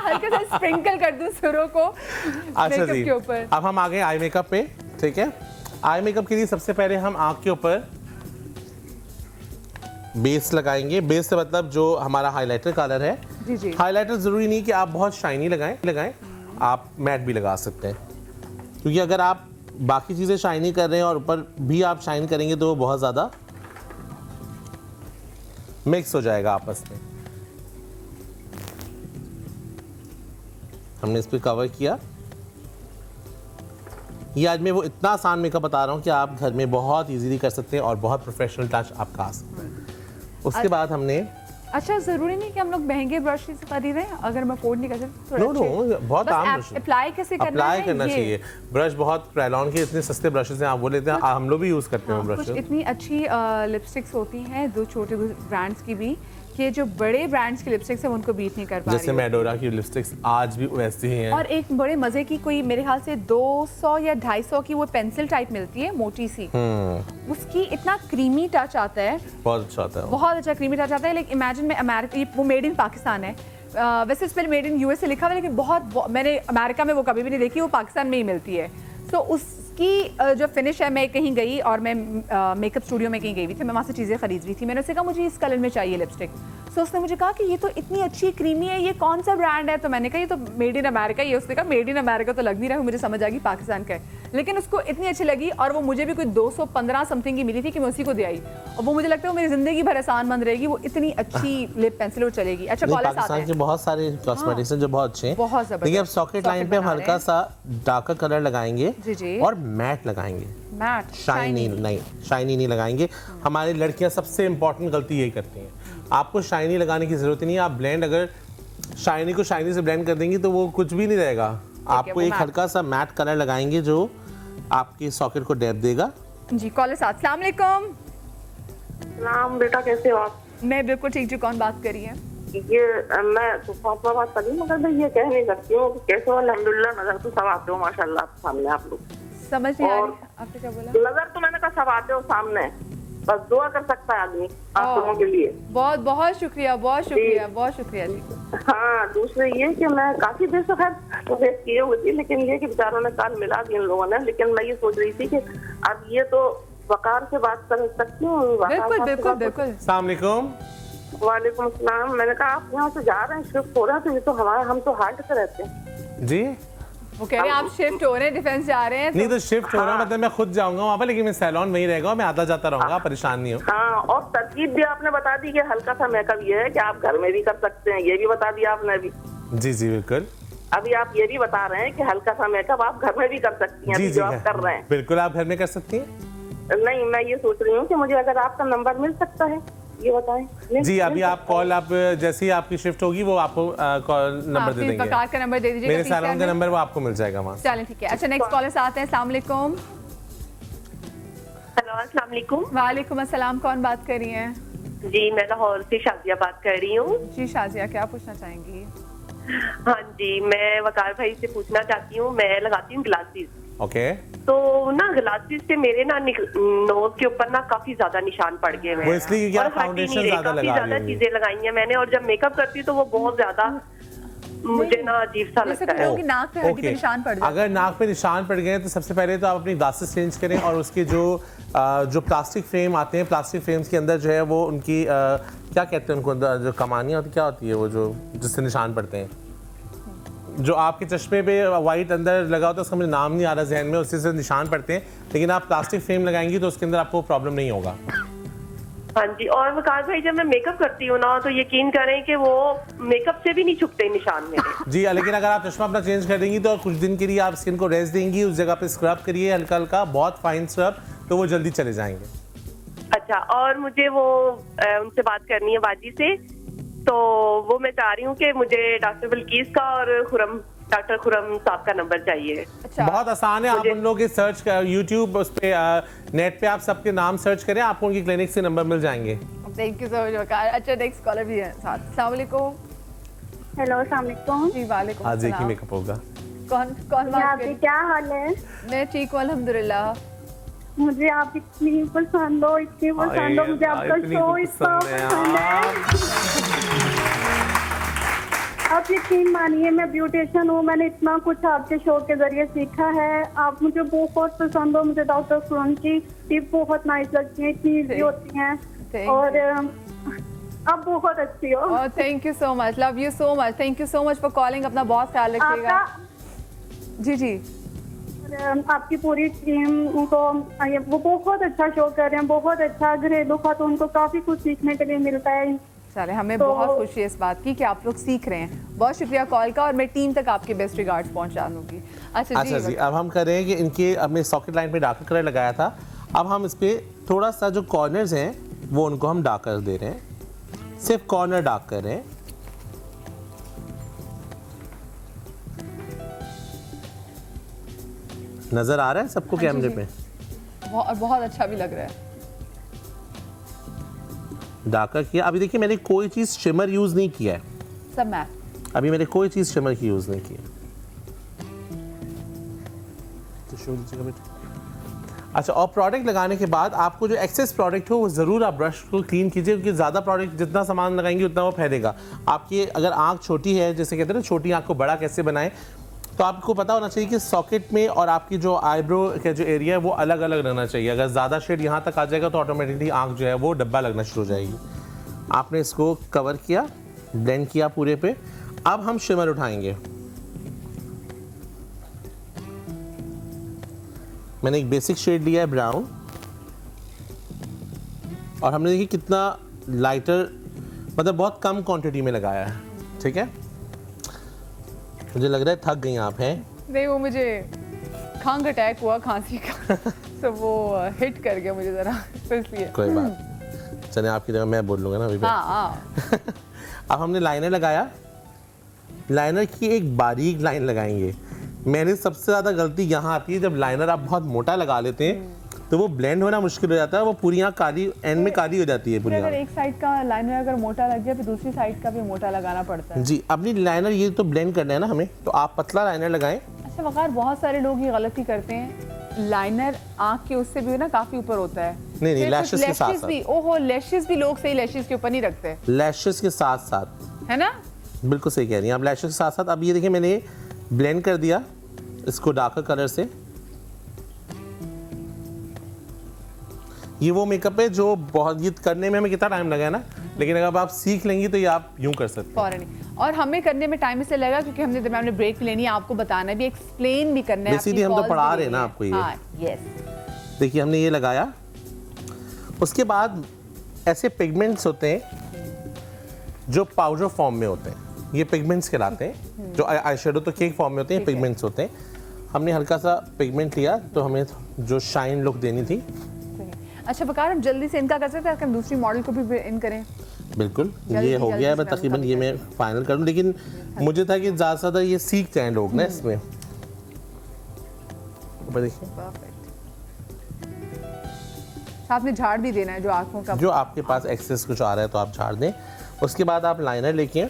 हल्का सा स्प्रिंकल कर दूं सुरों को अच्छा मेकअप जी, के ऊपर। अब हम आ गए आई मेकअप पे। ठीक है, आई मेकअप के लिए सबसे पहले हम आंख के ऊपर बेस लगाएंगे। बेस से मतलब जो हमारा हाइलाइटर कलर है। जी जी, हाइलाइटर जरूरी नहीं कि आप बहुत शाइनी लगाएं, आप मैट भी लगा सकते हैं, क्योंकि अगर आप बाकी चीज़ें शाइनी कर रहे हैं और ऊपर भी आप शाइन करेंगे तो वो बहुत ज़्यादा मिक्स हो जाएगा आपस में। हमने इस पर कवर किया। ये आज मैं वो इतना आसान मेकअप बता रहा हूँ कि आप घर में बहुत इजीली कर सकते हैं और बहुत प्रोफेशनल टच आपका आ सकता है। उसके बाद हमने अच्छा, जरूरी नहीं कि हम लोग महंगे ब्रश से खरीदें अगर मैं अफोर्ड नहीं कर सकती। नो बहुत आम ब्रश अप्लाई कैसे करना अप्लाई है करना ये? चाहिए। ब्रश बहुत क्रायलॉन के इतने सस्ते ब्रशेस हैं, आप वो लेते हैं, हम लोग भी यूज़ करते हैं हाँ, कुछ ब्रश। इतनी अच्छी लिपस्टिक्स होती हैं दो छोटे ब्रांड्स की भी, कि जो बड़े ब्रांड्स की लिपस्टिक्स है उनको बीट नहीं कर पा जैसे रही। मेडोरा की लिपस्टिक्स आज भी वैसी ही हैं। और एक बड़े मजे की कोई मेरे ख्याल से 200 या 250 की वो पेंसिल टाइप मिलती है मोटी सी, उसकी इतना क्रीमी टच आता है, बहुत अच्छा आता है वो। बहुत अच्छा क्रीमी टच आता है। लाइक इमेजिन में अमेरिका, वो मेड इन पाकिस्तान है, वैसे इस पर मेड इन यूएसए लिखा हुआ है, लेकिन मैंने अमेरिका में वो कभी भी नहीं देखी, वो पाकिस्तान में ही मिलती है। तो उसकी जो फिनिश है, मैं कहीं गई और मैं मेकअप स्टूडियो में कहीं गई हुई थी, मैं वहाँ से चीज़ें खरीद रही थी। मैंने उससे कहा मुझे इस कलर में चाहिए लिपस्टिक। तो उसने मुझे कहा कि ये तो इतनी अच्छी क्रीमी है, ये कौन सा ब्रांड है? तो मैंने कहा ये तो मेड इन अमेरिका ही है। उसने कहा मेड इन अमेरिका तो लग नहीं रहा है, मुझे समझ आ गई पाकिस्तान का है। लेकिन उसको इतनी अच्छी लगी और वो मुझे भी कोई 215 समथिंग की मिली थी कि मैं उसी को दे आई, और वो मुझे लगता है वो मेरी जिंदगी भर एहसान मंद रहेगी, वो इतनी अच्छी लिप पेंसिल वो चलेगी। अच्छा, कॉलर्स आते पाकिस्तान के हैं, बहुत सारे कॉस्मेटिक्स हैं जो बहुत अच्छे हैं। बहुत जबरदस्त। देखिए अब सॉकेट लाइन पे हम बना रहे हल्का हैं। सा डार्कर कलर लगाएंगे जी जी, और मैट लगाएंगे, मैट शाइनी नहीं, शाइनी नहीं लगाएंगे। हमारी लड़कियां सबसे इंपॉर्टेंट गलती यही करती हैं। आपको शाइनी लगाने की जरूरत नहीं है। आप ब्लेंड अगर शाइनी को शाइनी से ब्लेंड कर देंगी तो वो कुछ भी नहीं रहेगा। आपको वो एक मैट। हल्का सा मैट कलर लगाएंगे जो आपके सॉकेट को डेप्थ देगा। जी। कॉलर्स, अस्सलाम वालेकुम। नाम बेटा कैसे हो आप? मैं बिल्कुल ठीक जी, कौन बात कर रही है? ये मैं तो फातिमा बात कर रही हूँ, मगर मैं ये कह नहीं सकती हूँ कि कैसे हो। अल्हम्दुलिल्लाह नजर तो सब आते हो माशाल्लाह सामने आप लोग। समझ नहीं आ और- रही आपने क्या बोला? नजर तो मैंने कहा सब आते हो सामने, बस दुआ कर सकता है आदमी आप लोगों के लिए। बहुत बहुत शुक्रिया, बहुत शुक्रिया, बहुत शुक्रिया जी। हाँ, दूसरे ये कि मैं काफी देर से खैर वेट किए हुई थी, लेकिन ये कि बेचारों ने काल मिला दी इन लोगों ने। लेकिन मैं ये सोच रही थी कि अब ये तो वकार से बात कर सकती हूँ। वकार बिल्कुल साहब से बिल्कुल बात- बिल्कुल। अस्सलाम वालेकुम। वालेकुम अस्सलाम। मैंने कहा आप यहाँ से जा रहे हैं, शिफ्ट हो रहे हैं, तो ये तो हम तो हार्ट से रहते हैं। जी वो कह रहे हैं आप शिफ्ट हो रहे हैं, डिफेंस जा रहे हैं नहीं तो शिफ्ट हो रहा मतलब मैं खुद जाऊंगा वहाँ पर, लेकिन मैं सैलून वहीं रहेगा और मैं आता जाता रहूंगा, परेशान नहीं हो। हाँ, और तरकीब भी आपने बता दी कि हल्का सा मेकअप ये है कि आप घर में भी कर सकते हैं, ये भी बता दिया आपने अभी। जी जी बिल्कुल। अभी आप ये भी बता रहे हैं कि हल्का सा मेकअप आप घर में भी कर सकती हैं, जी अभी जी जो आप कर रहे हैं। बिल्कुल आप घर में कर सकती हैं। नहीं, मैं ये सोच रही हूँ कि मुझे अगर आपका नंबर मिल सकता है, ये बताएं। जी अभी आप कॉल, आप जैसे ही आपकी शिफ्ट होगी वो आपको कॉल नंबर दे देंगे। वकार का नंबर दे दीजिएगा। मेरे सैलून का नंबर वो आपको मिल जाएगा वहाँ से। चलें ठीक है। अच्छा, नेक्स्ट कॉलर आते हैं। अस्सलाम वालेकुम। हेलो अस्सलाम वालेकुम। वालेकुम अस्सलाम, कौन बात कर रही हैं? जी मैं लाहौर से शाजिया बात कर रही हूँ। जी शाजिया, क्या पूछना चाहेंगी? हाँ जी, मैं वकार भाई से पूछना चाहती हूँ, मैं लगाती हूँ ग्लासेस, ओके। तो ना ग्लासेस से मेरे ना नोज के ऊपर ना काफी ज्यादा निशान पड़ गए हुए वो हैं। इसलिए क्योंकि और आप हट ही फाउंडेशन नहीं रहे, ज्यादा काफी लगा ज्यादा रही होंगी। चीजें लगाई हैं मैंने, और जब मेकअप करती हूँ तो वो बहुत ज्यादा मुझे ना अजीब सा जैसे लगता है। लोगों की नाक पे हड्डी पे ओके। निशान पड़ जाते अगर नाक पे निशान पड़ गए तो सबसे पहले तो आप अपनी ग्लासेस चेंज करें और उसके जो प्लास्टिक फ्रेम आते हैं, प्लास्टिक फ्रेम्स के अंदर जो है वो उनकी क्या कहते हैं उनको, जो कमानियाँ होती क्या होती है वो जो जिससे निशान पड़ते हैं, जो आपके चश्मे पे वाइट अंदर लगा होता है उसका मुझे नाम नहीं आ रहा जहन में, उससे से निशान पड़ते हैं, लेकिन आप प्लास्टिक फ्रेम लगाएंगी तो उसके अंदर आपको प्रॉब्लम नहीं होगा। हाँ जी, और वकार भाई जब मैं मेकअप करती हूँ ना तो यकीन करें कि वो मेकअप से भी नहीं छुपते निशान मेरे। जी, लेकिन अगर आप चश्मा अपना चेंज कर देंगी तो कुछ दिन के लिए आप स्किन को रेस्ट देंगी, उस जगह पे स्क्रब करिए हल्का हल्का, बहुत फाइन स्क्रब, तो वो जल्दी चले जाएंगे। अच्छा, और मुझे वो उनसे बात करनी है बाजी से, तो वो मैं चाह रही हूँ कि मुझे डॉक्टर बल्कीस का और डॉक्टर खुरम साहब का नंबर चाहिए। अच्छा, बहुत आसान है, आप उन लोगों के सर्च कर यूट्यूब उस पे नेट पे आप सबके नाम सर्च करें, आपको उनकी क्लिनिक से नंबर मिल जाएंगे। थैंक यू सो मच वकार। अच्छा, नेक्स्ट कॉलर भी है साथ। अस्सलाम वालेकुम। हेलो, अस्सलाम वालेकुम। जी वालेकुम आज एक ही सलाम। मेकअप होगा। कौन कौन बात कर रही? क्या हाल है? मैं ठीक हूँ अल्हम्दुलिल्लाह। मुझे आप इतनी पसंद हो, इतनी पसंद हो, मुझे आपका शो इतना पसंद है। आप यकीन मानिए मैं ब्यूटिशियन हूँ, मैंने इतना कुछ आपके शो के जरिए सीखा है। आप मुझे बहुत पसंद हो, मुझे डॉक्टर खुरम की टिप बहुत नाइस लगती है, इतनी ईजी होती हैं और आप बहुत अच्छी हो। Thank you so much, love you so much, thank you so much for calling. अपना बहुत ख्याल रखिएगा। जी जी, आपकी पूरी टीम को वो बहुत अच्छा शो कर रहे हैं, बहुत अच्छा। घरेलू खातून को काफी कुछ सीखने के लिए मिलता है। चले, हमें बहुत खुशी है इस बात की कि आप लोग सीख रहे हैं। बहुत शुक्रिया कॉल का, और मैं टीम तक आपके बेस्ट रिगार्ड्स पहुंचा दूंगी। अच्छा जी, अब हम कर रहे हैं कि इनके अपने सॉकेट लाइन पे डार्क कलर लगाया था, अब हम इस पे थोड़ा सा जो कॉर्नर्स हैं वो उनको हम डार्क कर दे रहे हैं, सिर्फ कॉर्नर डार्क कर रहे हैं। नजर आ रहा है सबको कैमरे पे? बहुत अच्छा भी लग रहा है। डार्कर किया। अभी देखिए मैंने कोई चीज शिमर यूज नहीं किया है, सब मैट। अभी मैंने कोई चीज शिमर की यूज नहीं की है। तो शो दीजिएगा बेटा। अच्छा, और प्रोडक्ट लगाने के बाद आपको जो एक्सेस प्रोडक्ट हो वो ज़रूर आप ब्रश को क्लीन कीजिए, क्योंकि ज़्यादा प्रोडक्ट जितना सामान लगाएंगे उतना वो फैलेगा। आपकी अगर आँख छोटी है, जैसे कहते हैं ना छोटी आँख को बड़ा कैसे बनाएं, तो आपको पता होना चाहिए कि सॉकेट में और आपकी जो आईब्रो का जो एरिया है वो अलग अलग रहना चाहिए। अगर ज़्यादा शेड यहाँ तक आ जाएगा तो ऑटोमेटिकली आँख जो है वो डब्बा लगना शुरू हो जाएगी। आपने इसको कवर किया, ब्लेंड किया पूरे पे। अब हम शिमर उठाएंगे। मैंने एक बेसिक शेड लिया है ब्राउन, और हमने देखिए कितना लाइटर, मतलब बहुत कम क्वांटिटी में लगाया है। ठीक है, मुझे लग रहा है थक गई आप हैं। नहीं, वो मुझे खंघ अटैक हुआ खांसी का तो वो हिट कर गया मुझे जरा, तो इसलिए। कोई बात, चले आपकी जगह मैं बोल लूँगा ना अभी। हाँ। अब हमने लाइनर लगाया, लाइनर की एक बारीक लाइन लगाएंगे। मैंने सबसे ज़्यादा गलती यहाँ आती है जब लाइनर आप बहुत मोटा लगा लेते हैं तो वो ब्लेंड होना मुश्किल हो जाता है, वो पूरी आँख काली, एंड में काली हो जाती है पूरी आँख। अगर एक साइड का लाइनर अगर मोटा लग गया फिर दूसरी साइड का भी मोटा लगाना पड़ता है। जी, अपनी लाइनर ये तो ब्लेंड करना है ना हमें, तो आप पतला लाइनर लगाएं। अच्छा वकार, बहुत सारे लोग ये गलती करते हैं, लाइनर आँख के उससे भी ना काफी ऊपर होता है। नहीं, लैशेस के साथ भी, ओहो लैशेस भी लोग सही लैशेस के ऊपर नहीं रखते। लैशेस के साथ साथ, है ना? बिल्कुल सही कह रही हैं आप, लैशेस के साथ साथ। अब ये देखिए मैंने ब्लेंड कर दिया इसको डार्कर कलर से। ये वो मेकअप है जो बहुत, ये करने में हमें कितना टाइम लगा है ना, लेकिन अगर आप सीख लेंगी तो ये आप यूं कर सकते हैं। और हमें करने में टाइम इसलिए लगा क्योंकि हमने दरमियान में ब्रेक लेनी है, आपको बताना भी, एक्सप्लेन भी करना है। बेसिकली हम तो पढ़ा रहे हैं ना आपको ये। हाँ, यस। देखिए हमने ये लगाया, उसके बाद ऐसे पिगमेंट्स होते हैं जो पाउडर फॉर्म में होते हैं, ये पिगमेंट्स कहलाते हैं। जो आई शेडो तो केक फॉर्म में होते हैं, पिगमेंट्स होते हैं। हमने हल्का सा पिगमेंट लिया तो हमें जो शाइन लुक देनी थी। अच्छा बकार, हम जल्दी से इनका कर सकते हैं, हम दूसरी मॉडल को भी इन करें। बिल्कुल, ये हो गया है, मैं तकरीबन ये मैं फाइनल करूं, लेकिन मुझे था कि ज़्यादा से ज़्यादा ये सीख जाएं लोग ना इसमें। ऊपर देखिए, साथ में झाड़ भी देना है जो आँखों का, जो आपके पास एक्सेस कुछ आ रहा है तो आप झाड़ दें। उसके बाद आप लाइनर लेके,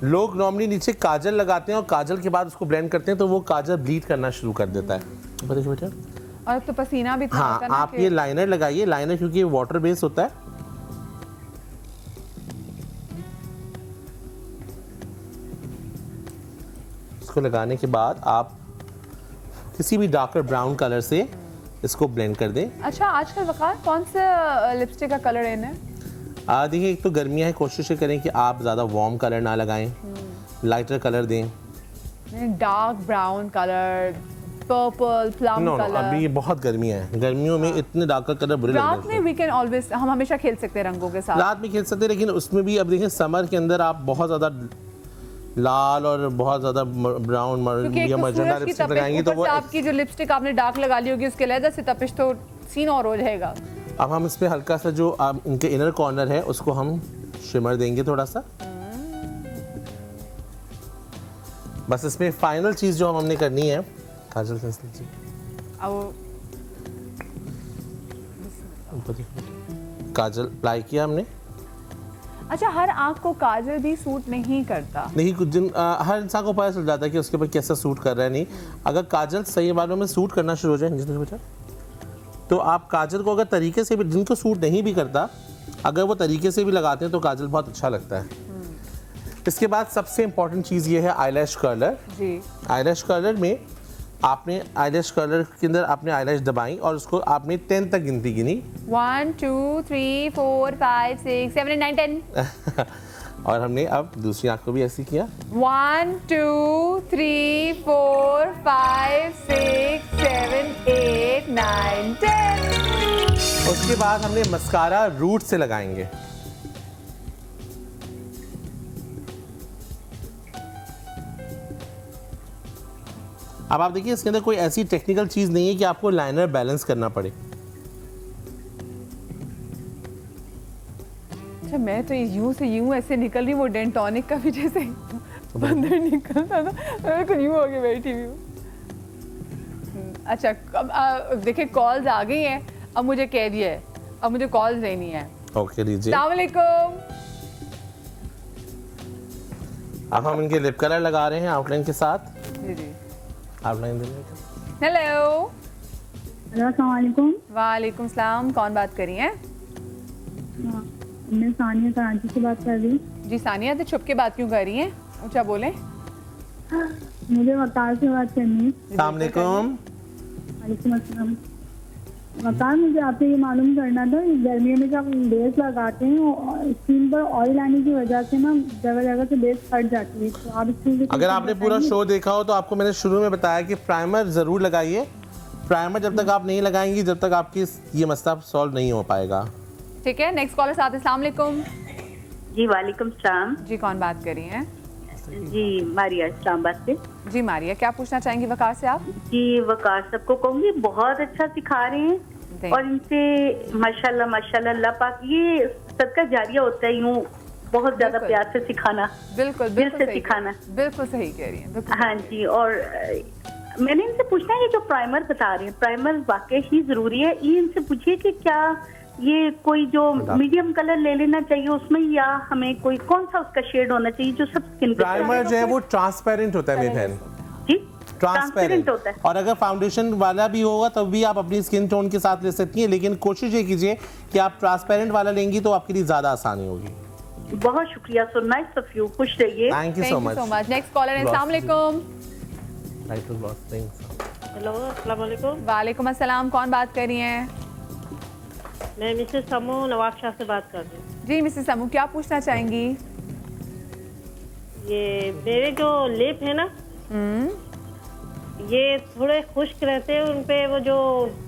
लोग नॉर्मली नीचे काजल लगाते हैं और काजल के बाद उसको ब्लेंड करते हैं तो वो काजल ब्लीड करना शुरू कर देता है। देखिए बेटा, और तो पसीना भी हाँ, आप ये लाइनर लगाइए। लाइनर क्योंकि ये वाटर बेस होता है, इसको लगाने के बाद आप किसी भी डार्कर ब्राउन कलर से इसको ब्लेंड कर दें। अच्छा, आजकल वकार कौन सा लिपस्टिक का कलर इन है? देखिए, एक तो गर्मियाँ है, कोशिश करें कि आप ज़्यादा वार्म कलर ना लगाएं, लाइटर कलर दें। Dark brown colour, purple, plum no colour. अभी ये बहुत गर्मियाँ हैं, गर्मियों में इतने डार्क कलर बुरे रात लगते में हैं। वी कैन ऑलवेज, हम हमेशा खेल सकते हैं रंगों के साथ। रात में खेल सकते हैं, लेकिन उसमें भी अब देखें समर के अंदर आप बहुत ज़्यादा लाल और बहुत ज़्यादा ब्राउन क्योंकि एक या तो मजेंटा सूरज की लिपस्टिक तपिश, लगाएंगी तो ऊपर वो से आपकी जो लिपस्टिक आपने डार्क लगा ली होगी उसके लहजा से तपिश तो सीन और हो जाएगा। अब हम इस पे हल्का सा जो इनके इनर कॉर्नर है उसको हम शिमर देंगे थोड़ा सा। बस इसमें फाइनल चीज़ जो हमने करनी है, काजल पेंसिल जी अब काजल अप्लाई किया हमने। अच्छा, हर आँख को काजल भी सूट नहीं करता। नहीं, कुछ दिन हर इंसान को पता चल जाता है कि उसके ऊपर कैसा सूट कर रहा है। नहीं, अगर काजल सही बालों में सूट करना शुरू हो जाए तो आप काजल को अगर तरीके से भी, जिनको सूट नहीं भी करता, अगर वो तरीके से भी लगाते हैं तो काजल बहुत अच्छा लगता है। इसके बाद सबसे इम्पॉर्टेंट चीज़ ये है आईलैश कर्लर। जी, आईलैश कर्लर में आपने आईलैश कर्लर के अंदर आपने आईलैश दबाई और उसको आपने 10 तक गिनती गिनी। 1 2 3 4 5 6 7 8 9 10। और हमने अब दूसरी आँख को भी ऐसे किया। 1 2 3 4 5 6 7 8 9 10। उसके बाद हमने मस्कारा रूट से लगाएंगे। अब आप देखिए इसके अंदर कोई ऐसी टेक्निकल चीज नहीं है कि आपको लाइनर बैलेंस करना पड़े। अच्छा, मैं तो यूं से यूं ऐसे निकल रही, वो डेंटोनिक का भी जैसे बंदर निकलता था, मैं तो यूं होके बैठी हुई हूँ। अच्छा, अब देखिए कॉल्स आ गई हैं, अब मुझे कह दिया है, अब मुझे कॉल्स लेनी है। ओके दीजिए। अस्सलाम वालेकुम। अब हम इनके लिप कलर लगा रहे हैं आउटलाइन के साथ। जी जी, आउटलाइन देने हेलो। हेलो, अस्सलाम वालेकुम। वालेकुम सलाम, कौन बात कर रही हैं? मैं सानिया कराची से बात कर रही हूँ। जी सानिया, तो छुप के बात क्यों कर रही हैं? ऊंचा बोलें। मुझे वकार से बात करनी है। अस्सलाम वालेकुम। वालेकुम अस्सलाम। वकार, मुझे आपसे ये मालूम करना था, गर्मियों में जब बेस लगाते हैं स्किन पर ऑयल आने की वजह से ना जगह जगह से बेस फट जाती है, तो आप इसके अगर आपने पूरा शो देखा हो तो आपको मैंने शुरू में बताया कि प्राइमर ज़रूर लगाइए। प्राइमर जब तक आप नहीं लगाएंगी जब तक आपकी ये मसला सॉल्व नहीं हो पाएगा। ठीक है, नेक्स्ट कॉलर साथ। अस्सलाम वालेकुम। जी वालेकुम सलाम। जी, कौन बात कर रही हैं? जी मारिया इस्लामाबाद से। जी मारिया, क्या पूछना चाहेंगी वकार से आप? जी वकार सबको कहूँगी बहुत अच्छा सिखा रहे हैं Thank और इनसे माशाल्लाह माशाल्लाह अल्लाह पाक ये सदका जारिया होता है, यूँ बहुत ज्यादा बिल्कुल। प्यार से सिखाना, बिल्कुल दिल बिल्कुल से सही सिखाना। बिल्कुल सही कह रही हैं, बिल्कुल। हाँ जी, और मैंने इनसे पूछना है ये जो प्राइमर बता रहे हैं, प्राइमर वाकई ही जरूरी है, ये इनसे पूछिए कि क्या ये कोई जो मीडियम कलर ले लेना चाहिए उसमें, या हमें कोई कौन सा उसका शेड होना चाहिए जो सब स्किन पे प्राइमर जो है वो ट्रांसपेरेंट होता है मेरी बहन, जी ट्रांसपेरेंट होता है। और अगर फाउंडेशन वाला भी होगा तब भी आप अपनी स्किन टोन के साथ ले सकती हैं, लेकिन कोशिश ये कीजिए कि आप ट्रांसपेरेंट वाला लेंगी तो आपके लिए ज़्यादा आसानी होगी। बहुत शुक्रिया, सो नाइस ऑफ यू, खुश रहिए। Thank you so much. Next collar है। अस्सलाम वालेकुम। हेलो, अस्सलाम वालेकुम। वालेकुम अस्सलाम, कौन बात कर रही हैं? मैं मिसेस समू नवाब शाह से बात कर रही हूँ। जी मिसेस समू, क्या पूछना चाहेंगी? ये मेरे जो लिप है ना, ये थोड़े खुश्क रहते हैं, उन पे वो जो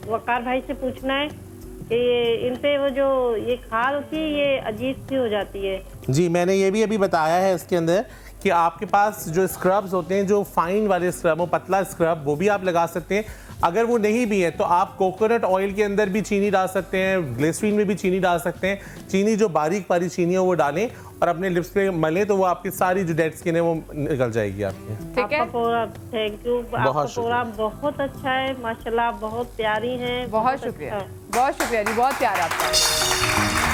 वकार भाई से पूछना है कि इन पे वो जो ये खाल होती है ये अजीब सी हो जाती है। जी, मैंने ये भी अभी बताया है इसके अंदर कि आपके पास जो स्क्रब्स होते हैं, जो फाइन वाले स्क्रब हो, पतला स्क्रब, वो भी आप लगा सकते हैं। अगर वो नहीं भी है तो आप कोकोनट ऑयल के अंदर भी चीनी डाल सकते हैं, ग्लिसरीन में भी चीनी डाल सकते हैं। चीनी जो बारीक बारीक चीनी है वो डालें और अपने लिप्स पे मलें तो वो आपकी सारी जो डेड स्किन है वो निकल जाएगी आपकी। ठीक है, आपका प्रोग्राम, थैंक यू, आपका प्रोग्राम बहुत अच्छा है माशाल्लाह, बहुत प्यारी हैं। बहुत शुक्रिया, बहुत शुक्रिया जी, बहुत प्यार आपका।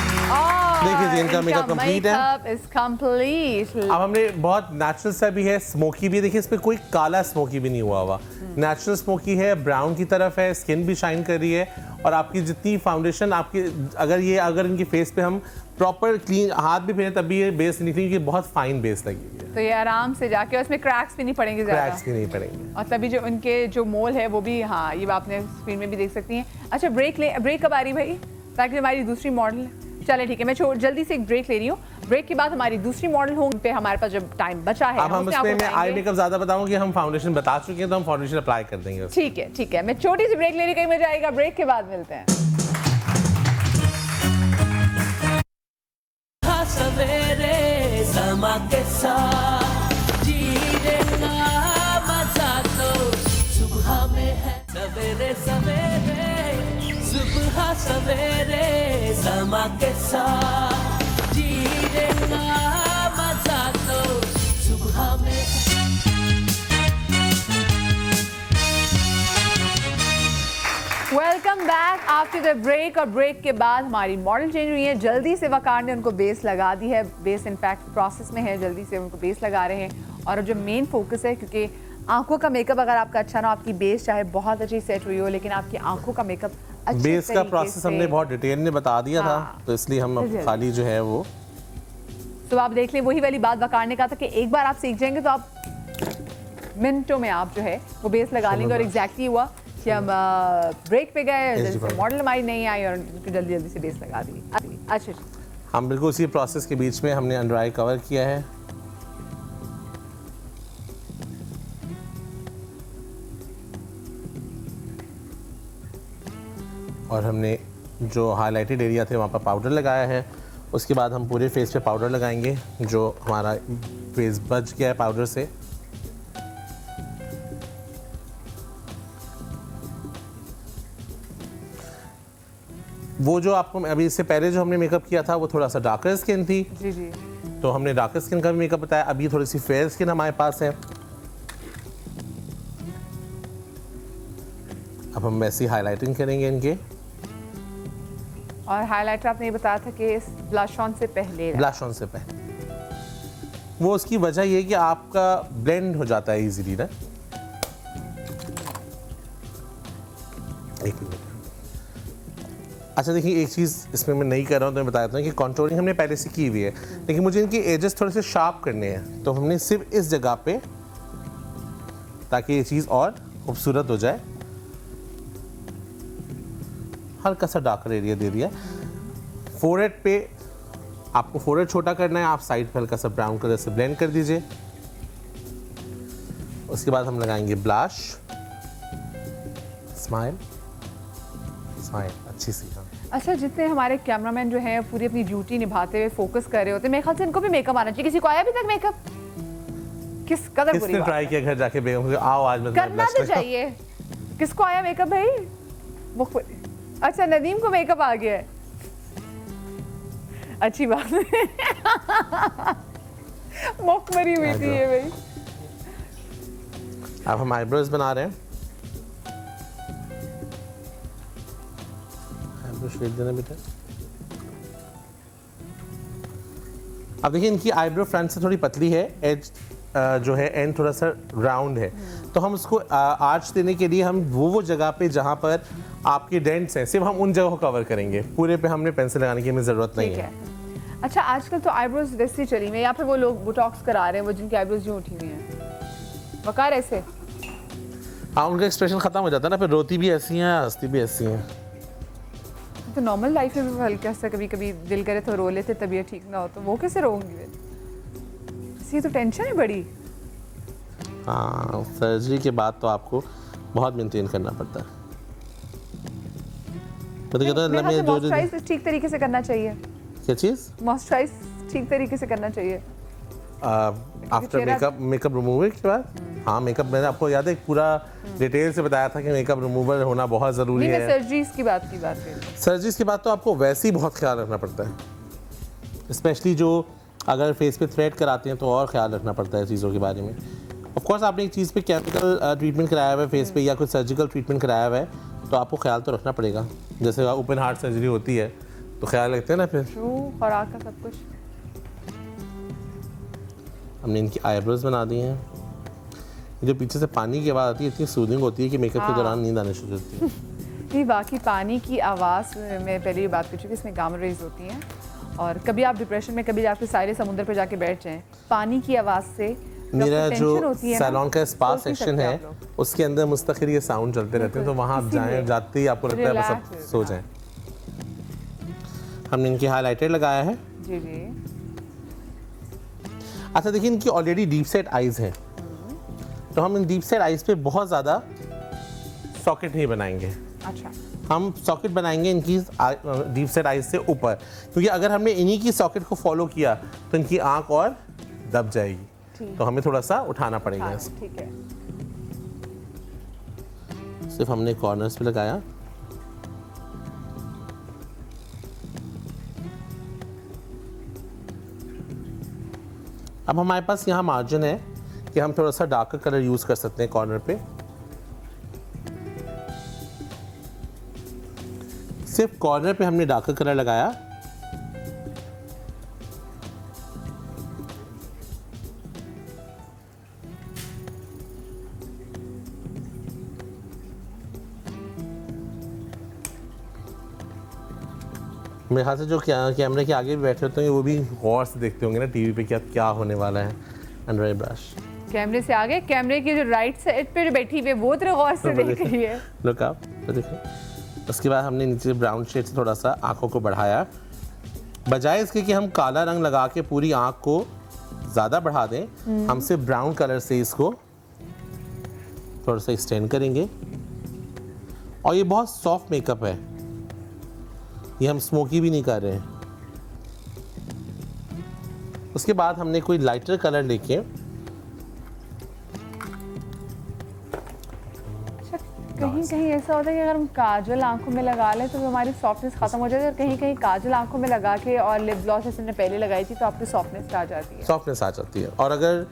देखिए जी, इनका मेकअप कंप्लीट है। Makeup is complete. अब हमने बहुत नेचुरल सा भी है, स्मोकी भी है। देखिए इसमें कोई काला स्मोकी भी नहीं हुआ नेचुरल स्मोकी है, ब्राउन की तरफ है, स्किन भी शाइन कर रही है और आपकी जितनी फाउंडेशन आपकी अगर इनकी फेस पे हम प्रॉपर क्लीन हाथ भी फेरें तब भी ये बेस नहीं थी, बहुत फाइन बेस लगी हुई है, तो ये आराम से जाके उसमें क्रैक्स भी नहीं पड़ेंगे ज्यादा, क्रैक्स भी नहीं पड़ेंगे। और तभी जो उनके जो मोल है वो भी, हाँ ये आपने स्क्रीन में भी देख सकती हैं। अच्छा ब्रेक कब आ रही भाई, ताकि हमारी दूसरी मॉडल चले ठीक है, मैं जल्दी से एक ब्रेक ले रही हूँ। ब्रेक के बाद हमारी दूसरी मॉडल होंगे पे हमारे पास जब टाइम बचा है अब हम उसमें मैं आई मेकअप ज्यादा बताऊं कि हम फाउंडेशन बता चुके हैं तो हम फाउंडेशन अप्लाई कर देंगे। ठीक है, मैं छोटी सी ब्रेक ले रही, कहीं मजा आएगा। ब्रेक के बाद मिलते हैं। सवेरे समा के साथ जीने का मजा तो सुबह में है। सवेरे सवेरे सुबह सवेरे समा के साथ जीने का मजा तो सुबह में है। Welcome back after the break. और ब्रेक के बाद हमारी मॉडल चेंज हुई है। जल्दी से वकार ने उनको बेस लगा दी है। बेस इनफैक्ट प्रोसेस में है, जल्दी से उनको बेस लगा रहे हैं। और जो मेन फोकस है, क्योंकि आंखों का मेकअप अगर आपका अच्छा ना, आपकी बेस चाहे बहुत अच्छी सेट हुई हो, लेकिन आपकी आंखों का मेकअप अच्छे बेस का प्रोसेस हमने बहुत डिटेल में बता दिया था, तो इसलिए हम अब खाली जो है वो तो आप देख लें। वही वाली बात वकार ने कहा था कि एक बार आप सीख जाएंगे तो आप मिनटों में आप जो है वो बेस लगा लेंगे। और एग्जैक्टली हुआ कि हम ब्रेक पे गए, मॉडल हमारी नहीं आई और जल्दी जल्दी से बेस लगा दी। अच्छा, हम बिल्कुल उसी प्रोसेस के बीच में हमने अंडर आई कवर किया है। और हमने जो हाईलाइटेड एरिया थे वहाँ पर पाउडर लगाया है। उसके बाद हम पूरे फेस पे पाउडर लगाएंगे। जो हमारा फेस बच गया है पाउडर से, वो जो आपको अभी इससे पहले जो हमने मेकअप किया था वो थोड़ा सा डार्कर स्किन थी, जी तो हमने डार्कर स्किन का भी मेकअप बताया। अभी थोड़ी सी फेयर स्किन हमारे पास है। अब हम वैसी हाईलाइटिंग करेंगे इनके। और हाइलाइटर आपने ये बताया था कि इस ब्लश ऑन से पहले, ब्लश ऑन से पहले वो उसकी वजह ये है कि आपका ब्लेंड हो जाता है इजीली ना। एक मिनट। अच्छा देखिए, एक चीज़ इसमें मैं नहीं कर रहा हूँ तो मैं बता देता हूँ कि कॉन्टोरिंग हमने पहले से की हुई है, लेकिन मुझे इनके एजेस थोड़े से शार्प करने हैं, तो हमने सिर्फ इस जगह पे, ताकि ये चीज़ और खूबसूरत हो जाए, हल्का सा डार्कर एरिया दे दिया। फोरहेड पे आपको फोरहेड छोटा करना है, आप साइड पे हल्का सा ब्राउन कलर से ब्लेंड कर दीजिए। उसके बाद हम लगाएंगे ब्लश, स्माइल अच्छी सी। अच्छा, जितने हमारे कैमरामैन जो हैं पूरी अपनी ड्यूटी निभाते हुए फोकस कर रहे होते हैं, मेरे ख्याल से इनको भी मेकअप आना चाहिए। किसी को आया अभी तक मेकअप? किस कदर बुरी बात ट्राई किया घर जाके बेगम से, आओ आज मैं करना तो चाहिए। किसको आया मेकअप भाई? अच्छा, नदीम को मेकअप आ गया है, अच्छी बात है। मुखबरी हुई थी ये भाई। अब हम आईब्रोज बना रहे हैं। आईब्रो शेप देना बेटा। अब देखिए, इनकी आईब्रो फ्रंट से थोड़ी पतली है, एज जो है एंड थोड़ा सा राउंड है, तो हम उसको आर्च देने के लिए हम वो जगह पे जहाँ पर आपके डेंट्स हैं, सिर्फ हम उन जगह को कवर करेंगे। पूरे पे हमने पेंसिल लगाने की हमें ज़रूरत नहीं है। अच्छा, आजकल तो आईब्रोज वैसी चली हुई है, या फिर वो लोग बोटॉक्स करा रहे हैं, वो जिनकी आईब्रोज यूं उठी हुई हैं, वकार ऐसे। हाँ, उनका एक्सप्रेशन ख़त्म हो जाता है ना, फिर रोती भी ऐसी हैं, हंसती भी ऐसी हैं। तो नॉर्मल लाइफ में हल्का सा कभी कभी दिल करे तो रो लेते, तबीयत ठीक ना हो तो वो कैसे रोऊंगी? ये तो टेंशन है बड़ी। हाँ, सर्जरी के बाद तो आपको बहुत मेंटेन करना पड़ता है। मॉइस्चराइज ठीक तरीके से करना चाहिए। क्या चीज़? मॉइस्चराइज ठीक तरीके से करना चाहिए आफ्टर मेकअप रिमूवल के बाद। हाँ, मेकअप मैंने आपको याद है पूरा डिटेल से बताया था कि मेकअप रिमूवल होना बहुत ज़रूरी है। सर्जरीज की बात सर्जरीज के बाद तो आपको वैसे ही बहुत ख्याल रखना पड़ता है, स्पेशली जो अगर फेस पे थ्रेड कराते हैं तो और ख्याल रखना पड़ता है चीज़ों के बारे में। ऑफ कोर्स आपने एक चीज़ पे केमिकल ट्रीटमेंट कराया हुआ है फेस पे, या कुछ सर्जिकल ट्रीटमेंट कराया हुआ है, तो आपको ख्याल तो रखना पड़ेगा। जैसे ओपन हार्ट सर्जरी होती है तो ख्याल रखते हैं ना, फिर खुराक का सब कुछ। हमने इनकी आईब्रोज बना दी हैं। जो पीछे से पानी की आवाज़ आती है इतनी सूदिंग होती है कि मेकअप के दौरान नींद आने शुरू होती है। नहीं, बाकी पानी की आवाज़ में पहले ये बात कर चुकी, इसमें गामा रेज होती हैं, और कभी आप डिप्रेशन में, कभी आपके सारे समुद्र पर जाके बैठ जाएं, पानी की आवाज़ से मेरा जो सैलून का स्पा सेक्शन है उसके अंदर मुस्तकिल ये साउंड चलते रहते हैं, तो वहाँ आप जाते ही आपको लगता है बस अब सो जाएं। हमने इनके हाइलाइटर लगाया है। जी जी। अच्छा देखिए, इनकी ऑलरेडी डीप सेट आईज हैं, तो हम इन डीप सेट आईज पे बहुत ज़्यादा सॉकेट नहीं बनाएंगे। अच्छा, हम सॉकेट बनाएंगे इनकी डीप सेट आईज से ऊपर, क्योंकि अगर हमने इन्हीं की सॉकेट को फॉलो किया तो इनकी आंख और दब जाएगी, तो हमें थोड़ा सा उठाना पड़ेगा हाँ, इसको। ठीक है। सिर्फ हमने कॉर्नर्स पे लगाया। अब हमारे पास यहाँ मार्जिन है कि हम थोड़ा सा डार्कर कलर यूज कर सकते हैं कॉर्नर पे। सिर्फ कॉर्नर पे हमने डार्कर कलर लगाया। मेरे ख्याल से जो कैमरे के आगे भी बैठे होते हैं वो भी गौर से देखते होंगे ना टीवी पे क्या होने वाला है। अंडर आई ब्रश कैमरे से आगे, कैमरे की जो राइट साइड पे जो बैठी हुई है वो तेरे गौर से देख रही है। लुक आप, तो देखिए। उसके बाद हमने नीचे ब्राउन शेड से थोड़ा सा आंखों को बढ़ाया, बजाय इसके कि हम काला रंग लगा के पूरी आंख को ज़्यादा बढ़ा दें, हम सिर्फ ब्राउन कलर से इसको थोड़ा सा एक्सटेंड करेंगे। और ये बहुत सॉफ्ट मेकअप है, ये हम स्मोकी भी नहीं कर रहे हैं। उसके बाद हमने कोई लाइटर कलर लेके, कहीं कहीं ऐसा होता है कि अगर हम काजल आंखों में लगा लें तो हमारी सॉफ्टनेस खत्म हो जाती है, और कहीं कहीं काजल आंखों में लगा के और लिप ग्लॉस जैसे हमने पहले लगाई थी तो आपकी सॉफ्टनेस आ जाती है। सॉफ्टनेस आ जाती है। और अगर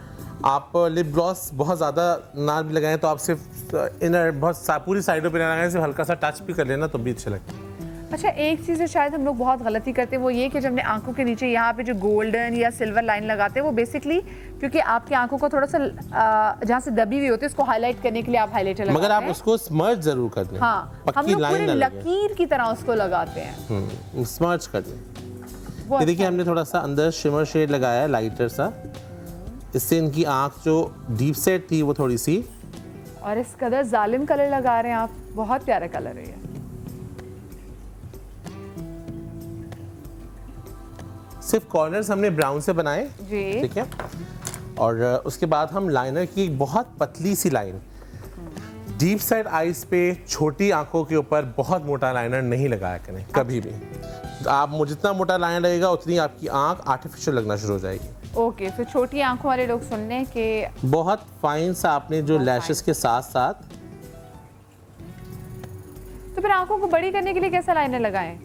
आप लिप ग्लॉस बहुत ज़्यादा ना भी लगाएं तो आप सिर्फ इनर पूरी साइडों पे ना लगाएं, सिर्फ हल्का सा टच भी कर लेना तो भी अच्छा लगता है। अच्छा, एक चीज़ जो शायद हम लोग बहुत गलती करते हैं वो ये कि जब हमने आंखों के नीचे यहाँ पे जो गोल्डन या सिल्वर लाइन लगाते हैं वो बेसिकली क्योंकि आपकी आंखों को थोड़ा सा जहाँ से दबी हुई होती है उसको हाईलाइट करने के लिए आप हाईलाइटर लगाते हैं। मगर आप उसको स्मर्ज जरूर कर दें। हाँ, हम पक्की लोग लाइन पूरी ना लगे। लकीर की तरह उसको लगाते हैं। स्मर्ज कर दें। वो ये देखिए अच्छा हमने थोड़ा सा अंदर शिमर शेड लगाया है, लाइटर सा। इससे इनकी आंख जो डीप सेट थी वो थोड़ी सी, और इस कदर जालिम कलर लगा रहे हैं आप, बहुत प्यारा कलर है ये। सिर्फ कॉर्नर्स हमने ब्राउन से बनाए, जी। ठीक है। और उसके बाद हम लाइनर की एक बहुत पतली सी लाइन, डीप साइड आईज पे छोटी आंखों के ऊपर बहुत मोटा लाइनर नहीं लगाया करें कभी भी। आप जितना मोटा लाइनर लगेगा उतनी आपकी आंख आर्टिफिशियल लगना शुरू हो जाएगी। ओके, तो छोटी आंखों वाले लोग सुन लें कि बहुत फाइन सा आपने जो लैशेस के साथ साथ। तो फिर आंखों को बड़ी करने के लिए कैसा लाइनर लगाएं?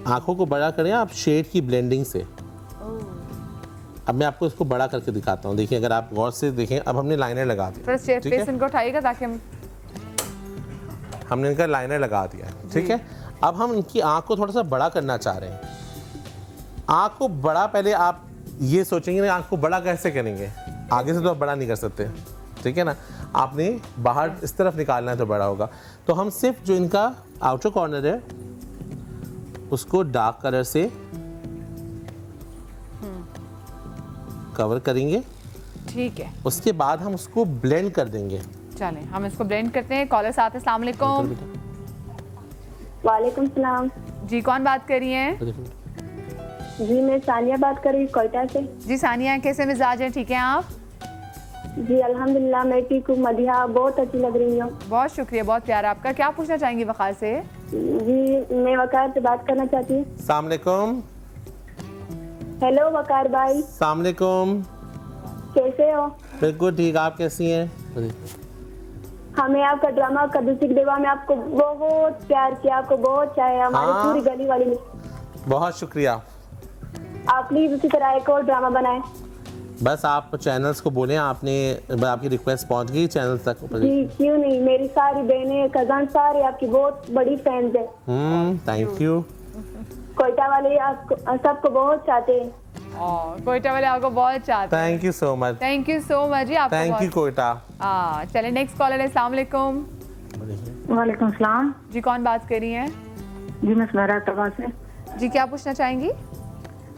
आंखों को बड़ा करें आप शेड की ब्लेंडिंग से। अब मैं आपको इसको बड़ा करके दिखाता हूँ। देखिए, अगर आप गौर से देखें, अब हमने लाइनर लगा दिया। थोड़ा स्टेप पे इनको उठाइएगा ताकि हमने इनका लाइनर लगा दिया, ठीक है। अब हम इनकी आंख को थोड़ा सा बड़ा करना चाह रहे हैं। आंख को बड़ा, पहले आप ये सोचेंगे ना आंख को बड़ा कैसे करेंगे, आगे से तो आप बड़ा नहीं कर सकते, ठीक है ना। आपने बाहर इस तरफ निकालना है तो बड़ा होगा। तो हम सिर्फ जो इनका आउटर कॉर्नर है उसको डार्क कलर से कवर करेंगे, ठीक है। उसके बाद हम उसको ब्लेंड कर देंगे। चलें हम इसको ब्लेंड करते हैं। कॉलर साथ है, अस्सलाम वालेकुम। वालेकुम सलाम। जी, कौन बात कर रही हैं? जी, मैं सानिया बात कर रही हूँ कोयटा से। जी सानिया, कैसे मिजाज हैं, ठीक हैं आप? जी अल्हम्दुलिल्लाह मैं ठीक हूँ। मदिहा बहुत अच्छी लग रही हूँ। बहुत शुक्रिया, बहुत प्यारा आपका। क्या पूछना चाहेंगी वकार से? जी मैं वकार से बात करना चाहती हूँ। अस्सलाम वालेकुम। हेलो वकार भाई, अस्सलाम वालेकुम। कैसे हो? बिल्कुल ठीक, आप कैसी हैं? हमें आपका ड्रामा कदुसिक देवा में आपको बहुत प्यार किया, आपको बहुत चाहे, हमारी हाँ। पूरी गली वाली ने। बहुत शुक्रिया। आप प्लीज उसी तरह एक और ड्रामा बनाएं। बस आप चैनल्स को बोलें, आपकी रिक्वेस्ट पहुंच गई चैनल तक। जी क्यों नहीं, मेरी सारी बहनें कजन सारे आपकी बहुत बड़ी फैंस है। Thank you. कोयटा वाले आपको सबको बहुत चाहते हैं। कोयटा वाले आपको बहुत चाहते हैं। Thank you so much. Thank you so much जी, आपको थैंक यू कोयटा। चलिए नेक्स्ट कॉलर है, अस्सलाम वालेकुम। वालेकुम सलाम। जी, कौन बात कर रही हैं? जी मैं सुनहरा तबा से। जी, क्या पूछना चाहेंगी?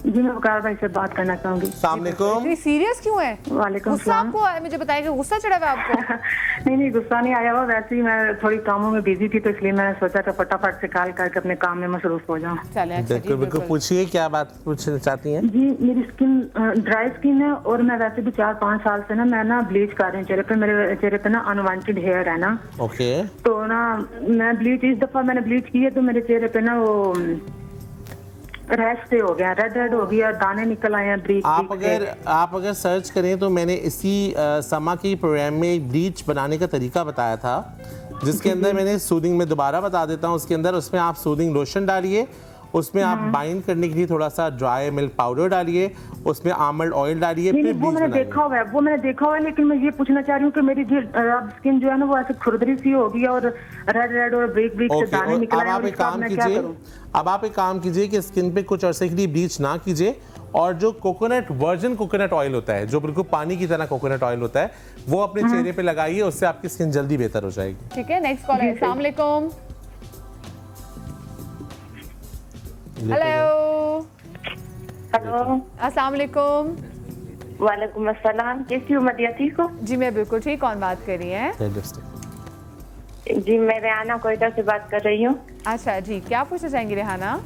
जी मैं वकार भाई से बात करना चाहूंगी। अस्सलाम वालेकुम। इतनी सीरियस क्यों है? वालेकुम गुस्सा सलाम। आपको है? मुझे बताइए, गुस्सा चढ़ा हुआ है आपको? नहीं गुस्सा नहीं आया हुआ, वैसे ही मैं थोड़ी कामों में बिजी थी तो इसलिए मैंने सोचा था फटाफट से कॉल करके अपने काम में मसरूफ हो जाऊं। चले अच्छा जी, बिल्कुल बिल्कुल, पूछिए क्या बात पूछना चाहती हैं? जी मेरी स्किन ड्राई स्किन है और मैं वैसे भी 4-5 साल से ना मैं ना ब्लीच कर रही हूँ चेहरे पे। मेरे चेहरे पे ना अनवांटेड हेयर है ना, ओके। तो ना मैं ब्लीच इस दफा मैंने ब्लीच की है तो मेरे चेहरे पे ना वो रैश से हो गया, रेड हो गया, दाने निकल आए हैं ब्लीच। आप अगर सर्च करें तो मैंने इसी समा के प्रोग्राम में एक ब्लीच बनाने का तरीका बताया था, जिसके अंदर मैंने सूदिंग में दोबारा बता देता हूँ, उसके अंदर उसमें आप सूदिंग लोशन डालिए, उसमें आप बाइंड करने के लिए थोड़ा सा ड्राई मिल्क पाउडर डालिए, उसमें आमंड ऑयल डालिए, फिर वो मैंने देखा हुआ है, लेकिन मैं ये पूछना चाह रही हूँ कि मेरी जो स्किन जो है ना वो ऐसे खुरदरी सी हो गई और रेड और ब्रेक से दाने निकल आए और इसका मैं क्या करूँ? अब आप एक काम कीजिए कि स्किन पे कुछ अरसे के लिए ब्लीच ना कीजिए, और जो वर्जिन कोकोनट ऑयल होता है, जो बिल्कुल पानी की तरह कोकोनट ऑयल होता है, वो अपने चेहरे पे लगाइए, उससे आपकी स्किन जल्दी बेहतर हो जाएगी। ठीक है, नेक्स्ट कॉल है। अस्सलाम वालेकुम। हेलो हेलो, अस्सलाम वालेकुम। वालेकुम अस्सलाम। कैसी हो मदिया, ठीक हो? जी मैं बिल्कुल ठीक। कौन बात कर रही हैं? जी मैं रेहाना कोयटा से बात कर रही हूँ। अच्छा जी, क्या पूछना चाहेंगी रेहाना?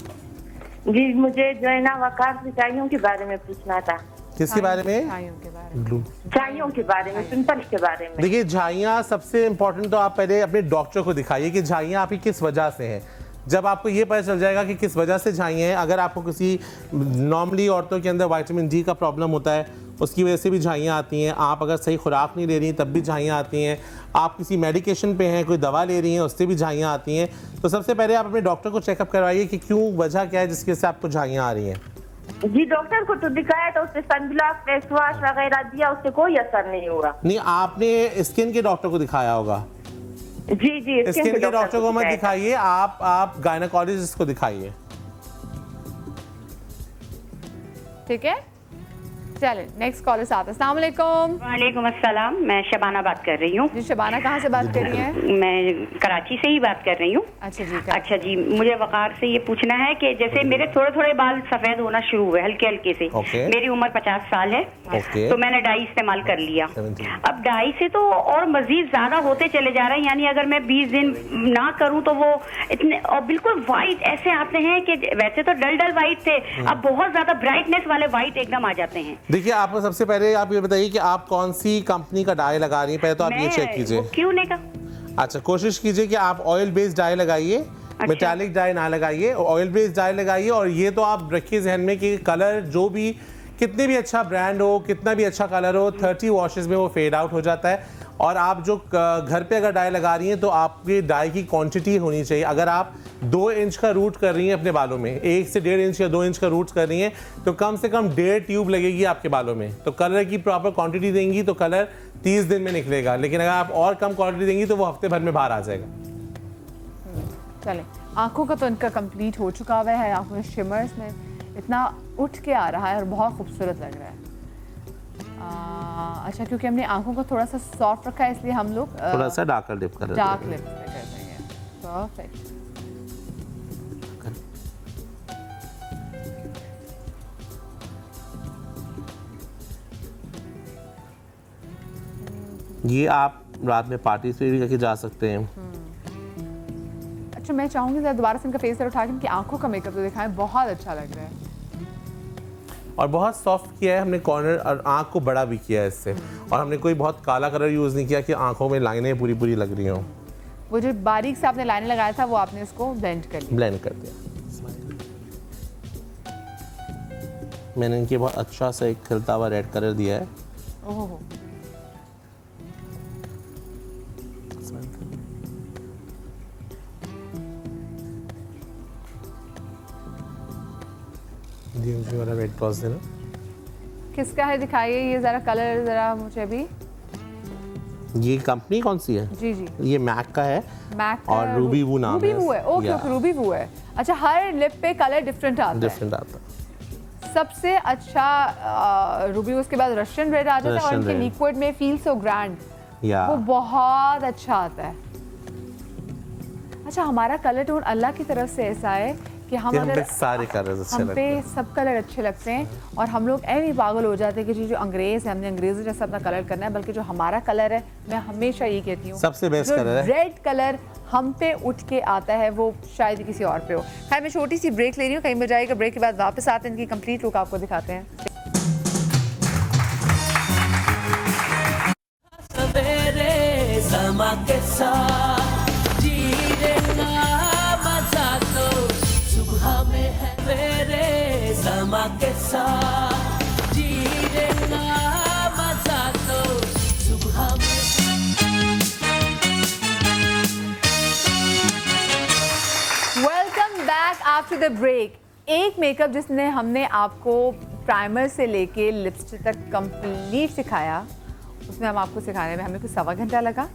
जी मुझे जो है ना वकार से चाइयों के बारे में पूछना था। किसके बारे में? चाइयों के बारे में। चाइयों के बारे में, पिंपल के बारे में। देखिए, झाइयाँ सबसे इम्पोर्टेंट तो आप पहले अपने डॉक्टर को दिखाइए कि झाइयाँ आपकी किस वजह से हैं। जब आपको ये पता चल जाएगा कि किस वजह से झाइयाँ हैं, अगर आपको किसी नॉर्मली औरतों के अंदर विटामिन डी का प्रॉब्लम होता है, उसकी वजह से भी झाइयाँ आती हैं। आप अगर सही खुराक नहीं ले रही तब भी झाइयाँ आती हैं। आप किसी मेडिकेशन पे हैं, कोई दवा ले रही हैं, उससे भी झाइयाँ आती हैं। तो सबसे पहले आप अपने डॉक्टर को चेकअप करवाइए कि क्यों, वजह क्या है जिसकी वजह से आपको झाइयाँ आ रही हैं। जी डॉक्टर को तो दिखाया था, उससे सनब्लॉक फेस वॉश वगैरह दिया, उससे कोई असर नहीं हुआ। नहीं, आपने स्किन के डॉक्टर को दिखाया होगा। जी स्किन के डॉक्टर को मत दिखाइए, आप गायनेकोलॉजिस्ट को दिखाइए। ठीक है, चलें नेक्स्ट कॉलर साथ। अस्सलाम वालेकुम। वालेकुम अस्सलाम, मैं शबाना बात कर रही हूँ। जी शबाना, कहाँ से बात कर रही हैं? मैं कराची से ही बात कर रही हूँ। अच्छा जी। अच्छा जी, मुझे वकार से ये पूछना है कि जैसे मेरे थोड़े थोड़े बाल सफेद होना शुरू हुए हल्के हल्के से। मेरी उम्र 50 साल है, तो मैंने डाई इस्तेमाल कर लिया। अब डाई से तो और मजीद ज्यादा होते चले जा रहे हैं, यानी अगर मैं 20 दिन ना करूँ तो वो इतने और बिल्कुल व्हाइट ऐसे आते हैं कि वैसे तो डल डल व्हाइट थे, अब बहुत ज्यादा ब्राइटनेस वाले व्हाइट एकदम आ जाते हैं। देखिए, आपको सबसे पहले आप ये बताइए कि आप कौन सी कंपनी का डाई लगा रही हैं, पहले तो आप ये चेक कीजिए। क्यों का? अच्छा, कोशिश कीजिए कि आप ऑयल बेस्ड डाई लगाइए, मेटालिक डाई ना लगाइए, ऑयल बेस्ड डाई लगाइए। और ये तो आप रखिए जहन में कि कलर जो भी, कितने भी अच्छा ब्रांड हो, कितना भी अच्छा कलर हो, 30 वॉशेस में वो फेड आउट हो जाता है। और आप जो घर पे अगर डाई लगा रही हैं तो आपकी डाई की क्वांटिटी होनी चाहिए। अगर आप 2 इंच का रूट कर रही हैं अपने बालों में, 1 से 1.5 इंच या 2 इंच का रूट कर रही हैं, तो कम से कम 1.5 ट्यूब लगेगी आपके बालों में। तो कलर की प्रॉपर क्वांटिटी देंगी तो कलर 30 दिन में निकलेगा, लेकिन अगर आप और कम क्वांटिटी देंगी तो वो हफ्ते भर में बाहर आ जाएगा। चलें, आंखों का तो इनका कंप्लीट हो चुका हुआ है। आंखों में शिमर्स में इतना उठ के आ रहा है और बहुत खूबसूरत लग रहा है। अच्छा, क्योंकि हमने आंखों को थोड़ा सा सॉफ्ट रखा है इसलिए हम लोग थोड़ा सा डार्क लिप कर देते हैं। डार्क लिप्स पे कर देंगे। परफेक्ट। ये आप रात में पार्टी से भी करके जा सकते हैं। अच्छा, मैं चाहूंगी जरा दोबारा से इनका फेस उठा के इनकी आंखों का मेकअप तो दिखाएं, बहुत अच्छा लग रहा है और बहुत सॉफ्ट किया है हमने, कॉर्नर और आंख को बड़ा भी किया है इससे। और हमने कोई बहुत काला कलर यूज़ नहीं किया कि आंखों में लाइनें पूरी पूरी लग रही हों। वो जो बारीक से आपने लाइनें लगाया था वो आपने उसको ब्लेंड कर लिया। ब्लेंड कर दिया मैंने। इनके बहुत अच्छा सा एक खिलता हुआ रेड कलर दिया है। ओह, मुझे वाला रेड क्रॉस देना। किसका है दिखाइए ये जरा कलर जरा मुझे भी। ये कंपनी कौन सी है? जी जी, ये मैक का है। मैक और रूबी वू नाम है। रूबी वू है। ओके ओके, रूबी वू है। अच्छा, हर लिप पे कलर डिफरेंट आता है। डिफरेंट आता है। सबसे अच्छा रूबी वू, उसके बाद रशियन रेड आ जाता है और इनके लिक्विड में फील सो ग्रैंड, वो बहुत अच्छा आता है। अच्छा, हमारा कलर टोन अल्लाह की तरफ से ऐसा है कि हम हम अगर पे सारे कलर्स अच्छे हम लगते पे हैं। सब कलर अच्छे लगते हैं और हम लोग ऐसे पागल हो जाते हैं कि जी जो अंग्रेज है, हमने अंग्रेज़ों जैसा अपना कलर करना है, बल्कि जो हमारा कलर है, मैं हमेशा ये कहती हूँ सबसे बेस्ट जो कलर है। रेड कलर हम पे उठ के आता है वो शायद किसी और पे हो। खैर मैं छोटी सी ब्रेक ले रही हूँ, कहीं बजाएगा ब्रेक के बाद वापस आते हैं, इनकी कंप्लीट लुक आपको दिखाते हैं। सवेरे समा के साथ जीने का मजा तो सुबह में है। सवेरे समा के साथ जीने का मजा तो सुबह में। Welcome back after the break. एक मेकअप जिसने हमने आपको प्राइमर से लेके लिपस्टिक तक कंप्लीट सिखाया, उसमें हम आपको सिखाने में हमें कुछ 1.25 घंटा लगा,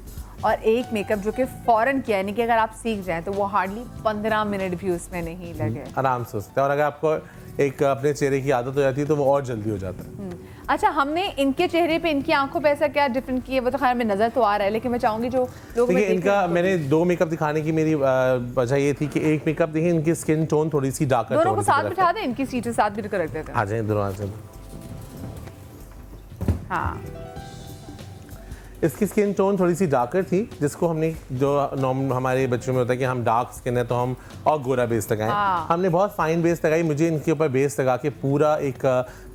और एक मेकअप जो कि फ़ौरन किया, यानी कि अगर आप सीख जाएं तो वो हार्डली 15 मिनट भी उसमें नहीं लगे। आराम से हो सकता है, और अगर आपको एक अपने चेहरे की आदत हो जाती है तो वो और जल्दी हो जाता है। अच्छा, हमने इनके चेहरे पे, इनकी आंखों पे ऐसा क्या डिफरेंट किया, वो तो खैर हमें नज़र तो आ रहा है, लेकिन मैं चाहूँगी जो लोग देखिए इनका मैंने 2 मेकअप दिखाने की मेरी वजह ये थी कि एक मेकअप देखिए इनकी स्किन टोन थोड़ी सी डार्कर दोनों को साथ बिठा दें, इनकी सीट साथ भी कर देते हैं। आ जाए दोनों आ जाए। हाँ, इसकी स्किन टोन थोड़ी सी डार्कर थी, जिसको हमने जो नॉर्मल हमारे बच्चों में होता है कि हम डार्क स्किन है तो हम और गोरा बेस लगाएं। हमने बहुत फाइन बेस लगाई। मुझे इनके ऊपर बेस लगा के पूरा एक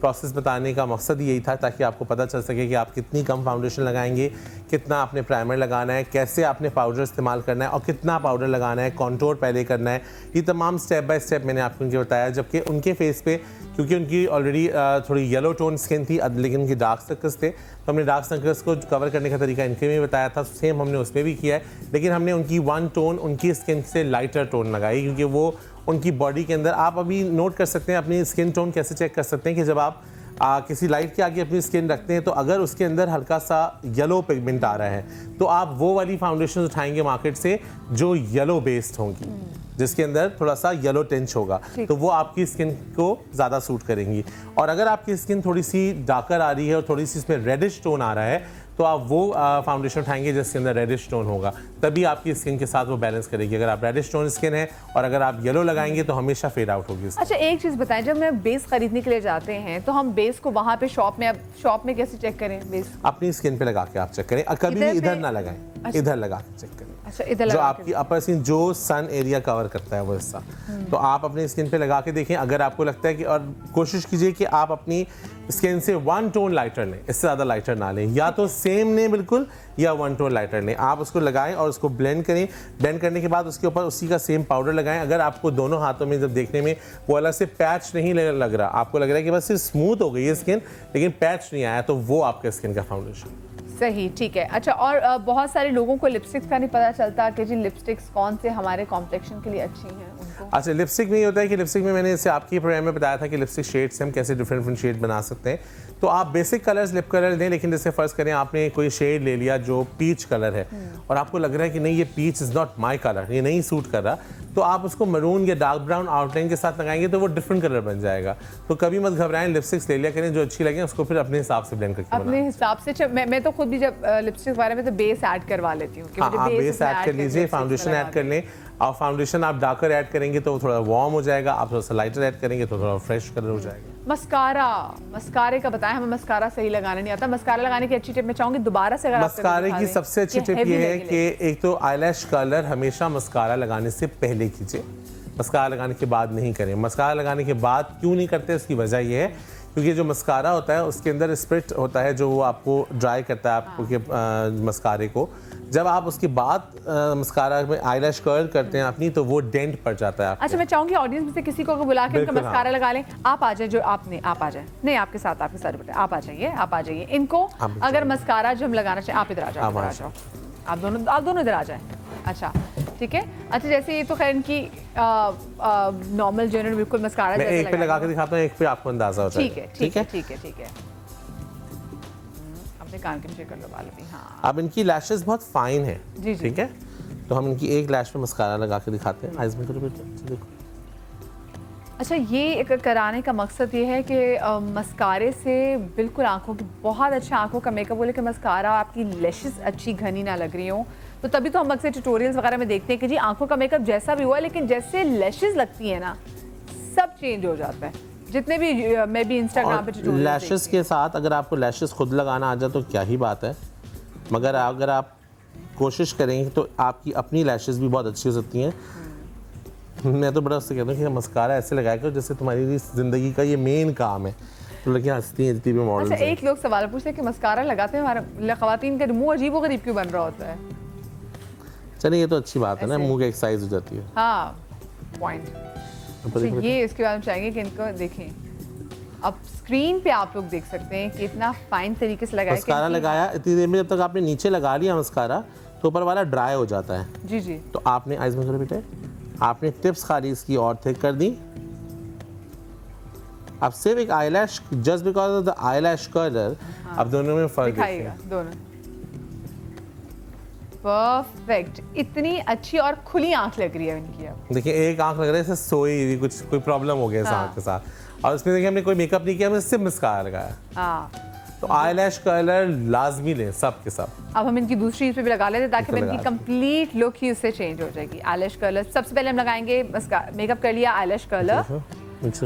प्रोसेस बताने का मकसद यही था ताकि आपको पता चल सके कि आप कितनी कम फाउंडेशन लगाएंगे, कितना आपने प्राइमर लगाना है, कैसे आपने पाउडर इस्तेमाल करना है और कितना पाउडर लगाना है, कॉन्टोर पहले करना है। ये तमाम स्टेप बाय स्टेप मैंने आपको उनके बताया, जबकि उनके फेस पे क्योंकि उनकी ऑलरेडी थोड़ी येलो टोन स्किन थी, लेकिन उनके डार्क सर्कल्स थे, तो हमने डार्क सर्कल्स को कवर करने का तरीका इनके में बताया था, सेम हमने उसमें भी किया है, लेकिन हमने उनकी 1 टोन उनकी स्किन से लाइटर टोन लगाई, क्योंकि वो उनकी बॉडी के अंदर आप अभी नोट कर सकते हैं अपनी स्किन टोन कैसे चेक कर सकते हैं कि जब आप किसी लाइट के आगे अपनी स्किन रखते हैं तो अगर उसके अंदर हल्का सा येलो पिगमेंट आ रहा है तो आप वो वाली फाउंडेशन उठाएंगे मार्केट से जो येलो बेस्ड होंगी, जिसके अंदर थोड़ा सा येलो टिंच होगा, तो वो आपकी स्किन को ज़्यादा सूट करेंगी। और अगर आपकी स्किन थोड़ी सी डार्कर आ रही है और थोड़ी सी इसमें रेडिश टोन आ रहा है तो आप वो फाउंडेशन उठाएंगे जिसके अंदर रेडिश टोन होगा, तभी आपकी स्किन के साथ वो बैलेंस करेगी। अगर आप रेडिश टोन स्किन है और अगर आप येलो लगाएंगे तो हमेशा फेड आउट होगी। अच्छा एक चीज़ बताएं, जब मैं बेस खरीदने के लिए जाते हैं तो हम बेस को वहाँ पे शॉप में कैसे चेक करें? बेस अपनी स्किन पे लगा के आप चेक करें, कभी भी इधर ना लगाएं। अच्छा। इधर लगा के चेक करें। अच्छा, इधर जो आपकी अपर स्किन जो सन एरिया कवर करता है वो हिस्सा, तो आप अपनी स्किन पे लगा के देखें। अगर आपको लगता है कि, और कोशिश कीजिए कि आप अपनी स्किन से 1 टोन लाइटर लें, इससे ज़्यादा लाइटर ना लें, या तो सेम लें बिल्कुल या 1 टोन लाइटर लें। आप उसको लगाएं और उसको ब्लेंड करें। ब्लेंड करने के बाद उसके ऊपर उसी का सेम पाउडर लगाएं। अगर आपको दोनों हाथों में जब देखने में वो अलग से पैच नहीं लग रहा, आपको लग रहा है कि बस सिर्फ स्मूथ हो गई है स्किन लेकिन पैच नहीं आया, तो वो आपके स्किन का फाउंडेशन। सही, ठीक है। अच्छा, और बहुत सारे लोगों को लिपस्टिक्स का नहीं पता चलता कि जी लिपस्टिक्स कौन से हमारे कॉम्प्लेक्शन के लिए अच्छी हैं उनको। अच्छा, लिपस्टिक में ये होता है कि लिपस्टिक में मैंने इससे आपकी प्रोग्राम में बताया था कि लिपस्टिक शेड से हम कैसे डिफरेंट शेड बना सकते हैं। तो आप बेसिक कलर्स लिप कलर दें, लेकिन जैसे फर्ज करें आपने कोई शेड ले लिया जो पीच कलर है और आपको लग रहा है कि नहीं ये peach is not my colour, ये नहीं सूट कर रहा, तो आप उसको मरून या डार्क ब्राउन आउटलाइन के साथ लगाएंगे तो वो डिफरेंट कलर बन जाएगा। तो कभी मत घबराएं, लिपस्टिक्स ले लिया करें जो अच्छी लगे, उसको फिर अपने हिसाब से ब्लेंड करके अपने हिसाब से। मैं तो खुद भी जब लिपस्टिक बारे में तो बेस ऐड करवा लेती हूँ। हाँ, बेस ऐड कर लीजिए, फाउंडेशन ऐड कर लें। और फाउंडेशन आप डार्कर ऐड करेंगे तो थोड़ा वार्म हो जाएगा, आप थोड़ा सा लाइटर ऐड करेंगे तो थोड़ा फ्रेश कलर हो जाएगा। मस्कारे का बताएं, हमें मस्कारा सही लगाना नहीं आता। मस्कारा लगाने की अच्छी टिप मैं चाहूँगी दोबारा से अगर मस्कारे की सबसे अच्छी टिप ये है कि एक तो आईलैश कलर हमेशा मस्कारा लगाने से पहले कीजिए, मस्कारा लगाने के बाद नहीं करें। मस्कारा लगाने के बाद क्यों नहीं करते, उसकी वजह ये है क्योंकि जो मस्कारा होता है उसके अंदर स्प्रिट होता है जो वो आपको ड्राई करता है आपको मस्कारे को। जब आप उसके बाद मस्कारा में आईलैश कर्ल करते हैं अपनी तो वो डेंट पड़ जाता है आपको। अच्छा, मैं चाहूँगी ऑडियंस में से किसी को बुला के उनका मस्कारा लगा लें। आप आ जाए, जो आपने आप आ जाए, नहीं आपके साथ बेटे आप आ जाइए इनको। अगर मस्कारा जो हम लगाना चाहिए, आप इधर आ जाओ, आप दोनों इधर आ जाएं। अच्छा ठीक है। अच्छा, जैसे ये तो खैर इनकी नॉर्मल जनरल बिल्कुल मस्कारा मैं एक पे लगा के दिखाता हूँ, एक पे आपको अंदाजा होता है। ठीक है। अपने कान के नीचे कर लो बाल भी। हाँ, अब इनकी लैशेस बहुत फाइन है, ठीक है, तो हम इनकी एक लैश पे मस्कारा लगा के दिखाते हैं। आइज में करो बेटा, देखो। अच्छा, ये कराने का मकसद ये है कि मस्कारे से बिल्कुल आंखों की बहुत अच्छा आंखों का मेकअप हो, लेकिन मस्कारा आपकी लैशेस अच्छी घनी ना लग रही हो तो तभी तो हम अक्सर ट्यूटोरियल्स वगैरह में देखते हैं कि जी आंखों का मेकअप जैसा भी हुआ, लेकिन जैसे लैशेस लगती है ना सब चेंज हो जाता है। जितने भी मैं भी इंस्टाग्राम पे ट्यूटोरियल्स लैशेस के साथ अगर आपको लैशेस खुद लगाना आ जाए तो क्या ही बात है, मगर अगर आप कोशिश करेंगे तो आपकी अपनी लैशेस भी बहुत अच्छी हो सकती हैं। मैं तो बड़ा उससे कहता हूँ कि मस्कारा ऐसे लगाया करो जैसे तुम्हारी ज़िंदगी का ये मेन काम है। तो लड़कियाँ हंसती हैं जितनी भी मॉडल। अच्छा, एक लोग सवाल पूछते हैं कि मस्कारा लगाते हैं हमारा ख़वातीन का मुंह अजीब व गरीब क्यों बन रहा होता है? चलिए ये तो अच्छी बात है ना, मुंह की एक्सरसाइज हो जाती है। हाँ पॉइंट। तो ये इसके बाद हम चाहेंगे कि इनको देखें। अब स्क्रीन पे आप लोग देख सकते हैं कि इतना फाइन तरीके से लगाया। मस्कारा लगाया इतनी देर में, जब तक आपने नीचे लगा लिया मस्कारा तो ऊपर वाला ड्राई हो जाता है। जी जी। तो आपने आइज में करो बेटे, आपने टिप्स खाली इसकी और थिक कर दी। अब सिर्फ एक eyelash, just because of the eyelash colour, अब दोनों में फर्क दिखाइएगा दोनों। परफेक्ट, इतनी अच्छी और खुली आंख लग रही है इनकी। अब देखिए एक आंख लग रहा है जैसे सोई हुई, कुछ कोई प्रॉब्लम हो गया इस आंख के साथ। और इसमें देखिए हमने कोई मेकअप नहीं किया, हमने सिर्फ मस्कारा लगाया। हाँ, तो आईलैश कलर लाजमी लें सब के सब। अब हम इनकी दूसरी चीज पे भी लगा लेते हैं ताकि इनकी कंप्लीट लुक ही उससे चेंज हो जाएगी। आईलैश कलर सबसे पहले हम लगाएंगे, मेकअप कर लिया आईलैश कलर,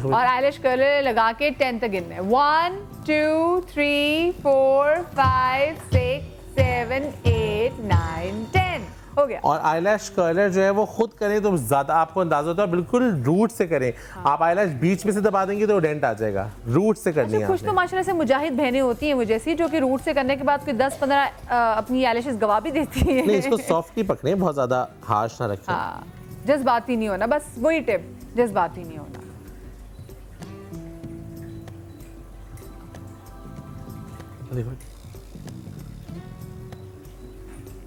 और आईलैश कलर लगा के 10 तक गिनना है। 1 2 3 4 5 6 7 8 9 10 हो गया। और आईलैश कलर जो है वो खुद करें तो ज्यादा आपको अंदाजा होता है, बिल्कुल रूट से करें। आप आईलैश बीच में से दबा देंगे तो डेंट आ जाएगा। रूट से करनी है। कुछ तो माशाल्लाह से मुजाहिद बहनें होती हैं मुझे जैसी, जो कि रूट से करने के बाद कोई 10-15 अपनी आईलैशेस गवा भी देती हैं। नहीं, इसको सॉफ्ट ही पकड़ें, बहुत ज्यादा हार्श ना रखें। हाँ, जज्बाती नहीं होना, बस वही टिप, जज्बाती नहीं होना।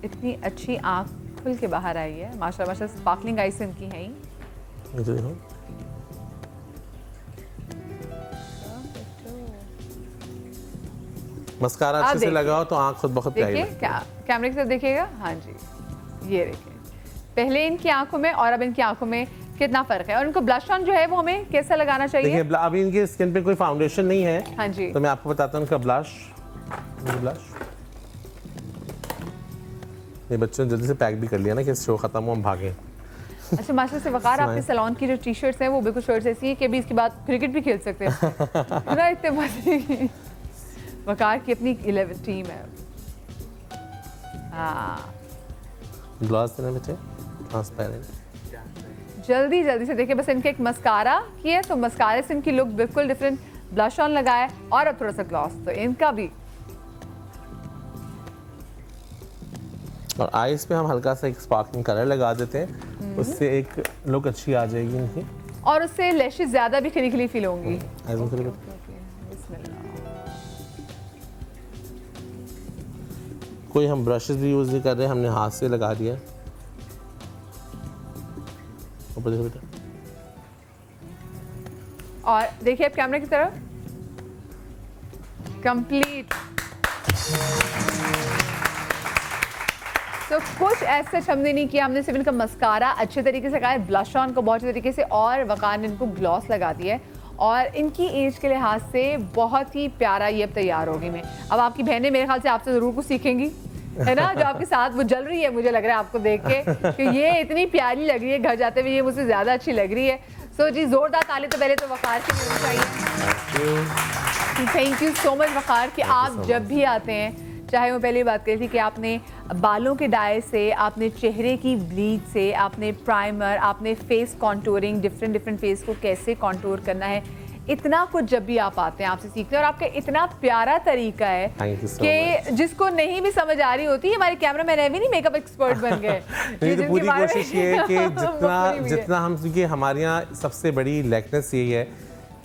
इतनी अच्छी आंख खुल के बाहर आई है माशाल्लाह, माशाल्लाह स्पार्कलिंग आईज इनकी हैं ही। मस्कारा अच्छे से लगाओ तो आंख खुद बहुत प्यारी लगती है। क्या कैमरे की तरफ देखिएगा? हाँ जी, ये देखिए पहले इनकी आंखों में और अब इनकी आंखों में कितना फर्क है। और इनको ब्लश ऑन जो है वो हमें कैसा लगाना चाहिए? देखिए अभी इनके स्किन पे कोई फाउंडेशन नहीं है। हाँ जी। तो मैं आपको बताता हूँ इनका ब्लश। ये बच्चों ने जल्दी से पैक भी कर लिया ना कि शो खत्म हो हम भागें। अच्छा माशाल्लाह से वकार, आपके सैलून की जो टी शर्ट्स हैं वो बिल्कुल शर्ट्स ऐसी हैं कि अभी इसके बाद क्रिकेट भी खेल सकते हैं ना, इतने मजे की। वकार की अपनी 11 टीम है। हाँ, ग्लास देना बेटे, ट्रांसपेरेंट। जल्दी जल्दी से देखिए, बस इनके एक मस्कारा किया तो मस्कारे से इनकी लुक बिल्कुल डिफरेंट। ब्लश ऑन लगाया और अब थोड़ा सा ग्लॉस, तो इनका भी। और आईज पे हम हल्का सा एक स्पार्कलिंग कलर लगा देते हैं, उससे एक लुक अच्छी आ जाएगी इनकी, और उससे लैशेस ज्यादा भी खिली खिली फील होंगी। कोई हम ब्रशेस भी यूज नहीं कर रहे, हमने हाथ से लगा दिया। ऊपर देखो बेटा, और देखिए अब कैमरे की तरफ, कंप्लीट। तो कुछ ऐसा हमने नहीं किया, हमने सिर्फ इनका मस्कारा अच्छे तरीके से लगाया, ब्लश ऑन को बहुत अच्छे तरीके से, और वकार ने इनको ग्लॉस लगा दिया है। और इनकी एज के लिहाज से बहुत ही प्यारा ये अब तैयार होगी। मैं अब आपकी बहनें मेरे ख्याल से आपसे ज़रूर कुछ सीखेंगी, है ना, जो आपके साथ वो जल रही है मुझे लग रहा है आपको देख के कि ये इतनी प्यारी लग रही है, घर जाते हुए ये मुझसे ज़्यादा अच्छी लग रही है। सो जी जोरदार ताली तो पहले तो वकार की होनी चाहिए। थैंक यू सो मच वकार कि आप जब भी आते हैं, चाहे वो पहले बात करी थी कि आपने बालों के डाई से, आपने चेहरे की ब्लीच से, आपने प्राइमर, आपने फेस कॉन्टूरिंग, डिफरेंट फेस को कैसे कॉन्टूर करना है, इतना कुछ जब भी आप आते हैं आपसे सीखते हैं। और आपका इतना प्यारा तरीका है कि जिसको नहीं भी समझ आ रही होती, हमारे कैमरामैन है भी नहीं मेकअप एक्सपर्ट बन गए। तो पूरी कोशिश ये है कि जितना हम, क्योंकि हमारे यहाँ सबसे बड़ी लैकनेस यही है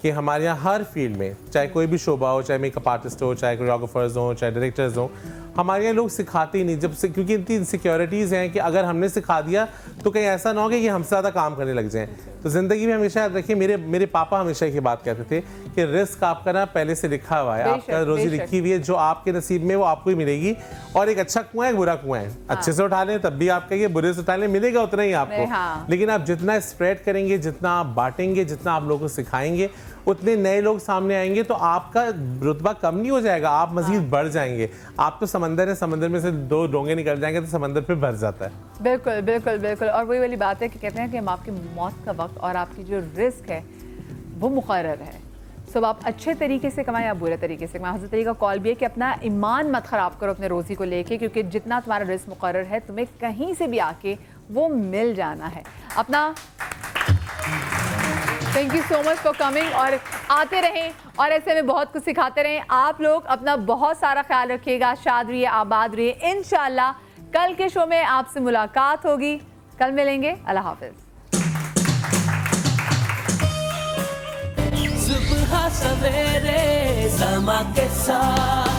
कि हमारे यहाँ हर फील्ड में, चाहे कोई भी शोबा हो, चाहे मेकअप आर्टिस्ट हो, चाहे कोरियोग्राफर्स हो, चाहे डायरेक्टर्स हो, हमारे यहाँ लोग सिखाते ही नहीं। जब से, क्योंकि इतनी इनसिक्योरिटीज़ हैं कि अगर हमने सिखा दिया तो कहीं ऐसा ना हो कि हमसे ज़्यादा काम करने लग जाएं। तो ज़िंदगी में हमेशा याद रखिए, मेरे पापा हमेशा ये बात कहते थे कि रिस्क आपका ना पहले से लिखा हुआ है, आपका रोजी लिखी हुई है, जो आपके नसीब में वो आपको ही मिलेगी। और एक अच्छा कुआं है, एक बुरा कुआं है, अच्छे से उठा लें तब भी आपका ये, बुरे से उठा लें मिलेगा उतना ही आपको। लेकिन आप जितना स्प्रेड करेंगे, जितना आप बांटेंगे, जितना आप लोगों को सिखाएंगे, उतने नए लोग सामने आएंगे तो आपका रुतबा कम नहीं हो जाएगा, आप मजीद बढ़ जाएंगे। आप तो समंदर है, समंदर में से 2 डोंगे निकल जाएंगे तो समंदर फिर भर जाता है। बिल्कुल बिल्कुल बिल्कुल। और वही वाली बात है कि कहते हैं कि हम आपकी मौत का वक्त और आपकी जो रिस्क है वो मुकर्रर है। सब आप अच्छे तरीके से कमाएं या बुरे तरीके से कमाएं। हज़रत अली का कॉल भी है कि अपना ईमान मत ख़राब करो अपने रोज़ी को लेके, क्योंकि जितना तुम्हारा रिस्क मुकर्रर है तुम्हें कहीं से भी आके वो मिल जाना है। अपना thank you so much for coming, और आते रहें और ऐसे में बहुत कुछ सिखाते रहें। आप लोग अपना बहुत सारा ख्याल रखिएगा, शाद रहिए, आबाद रहिए। इंशाल्लाह कल के शो में आपसे मुलाकात होगी, कल मिलेंगे। अल्लाह हाफिज़। सुबह सवेरे समा के साथ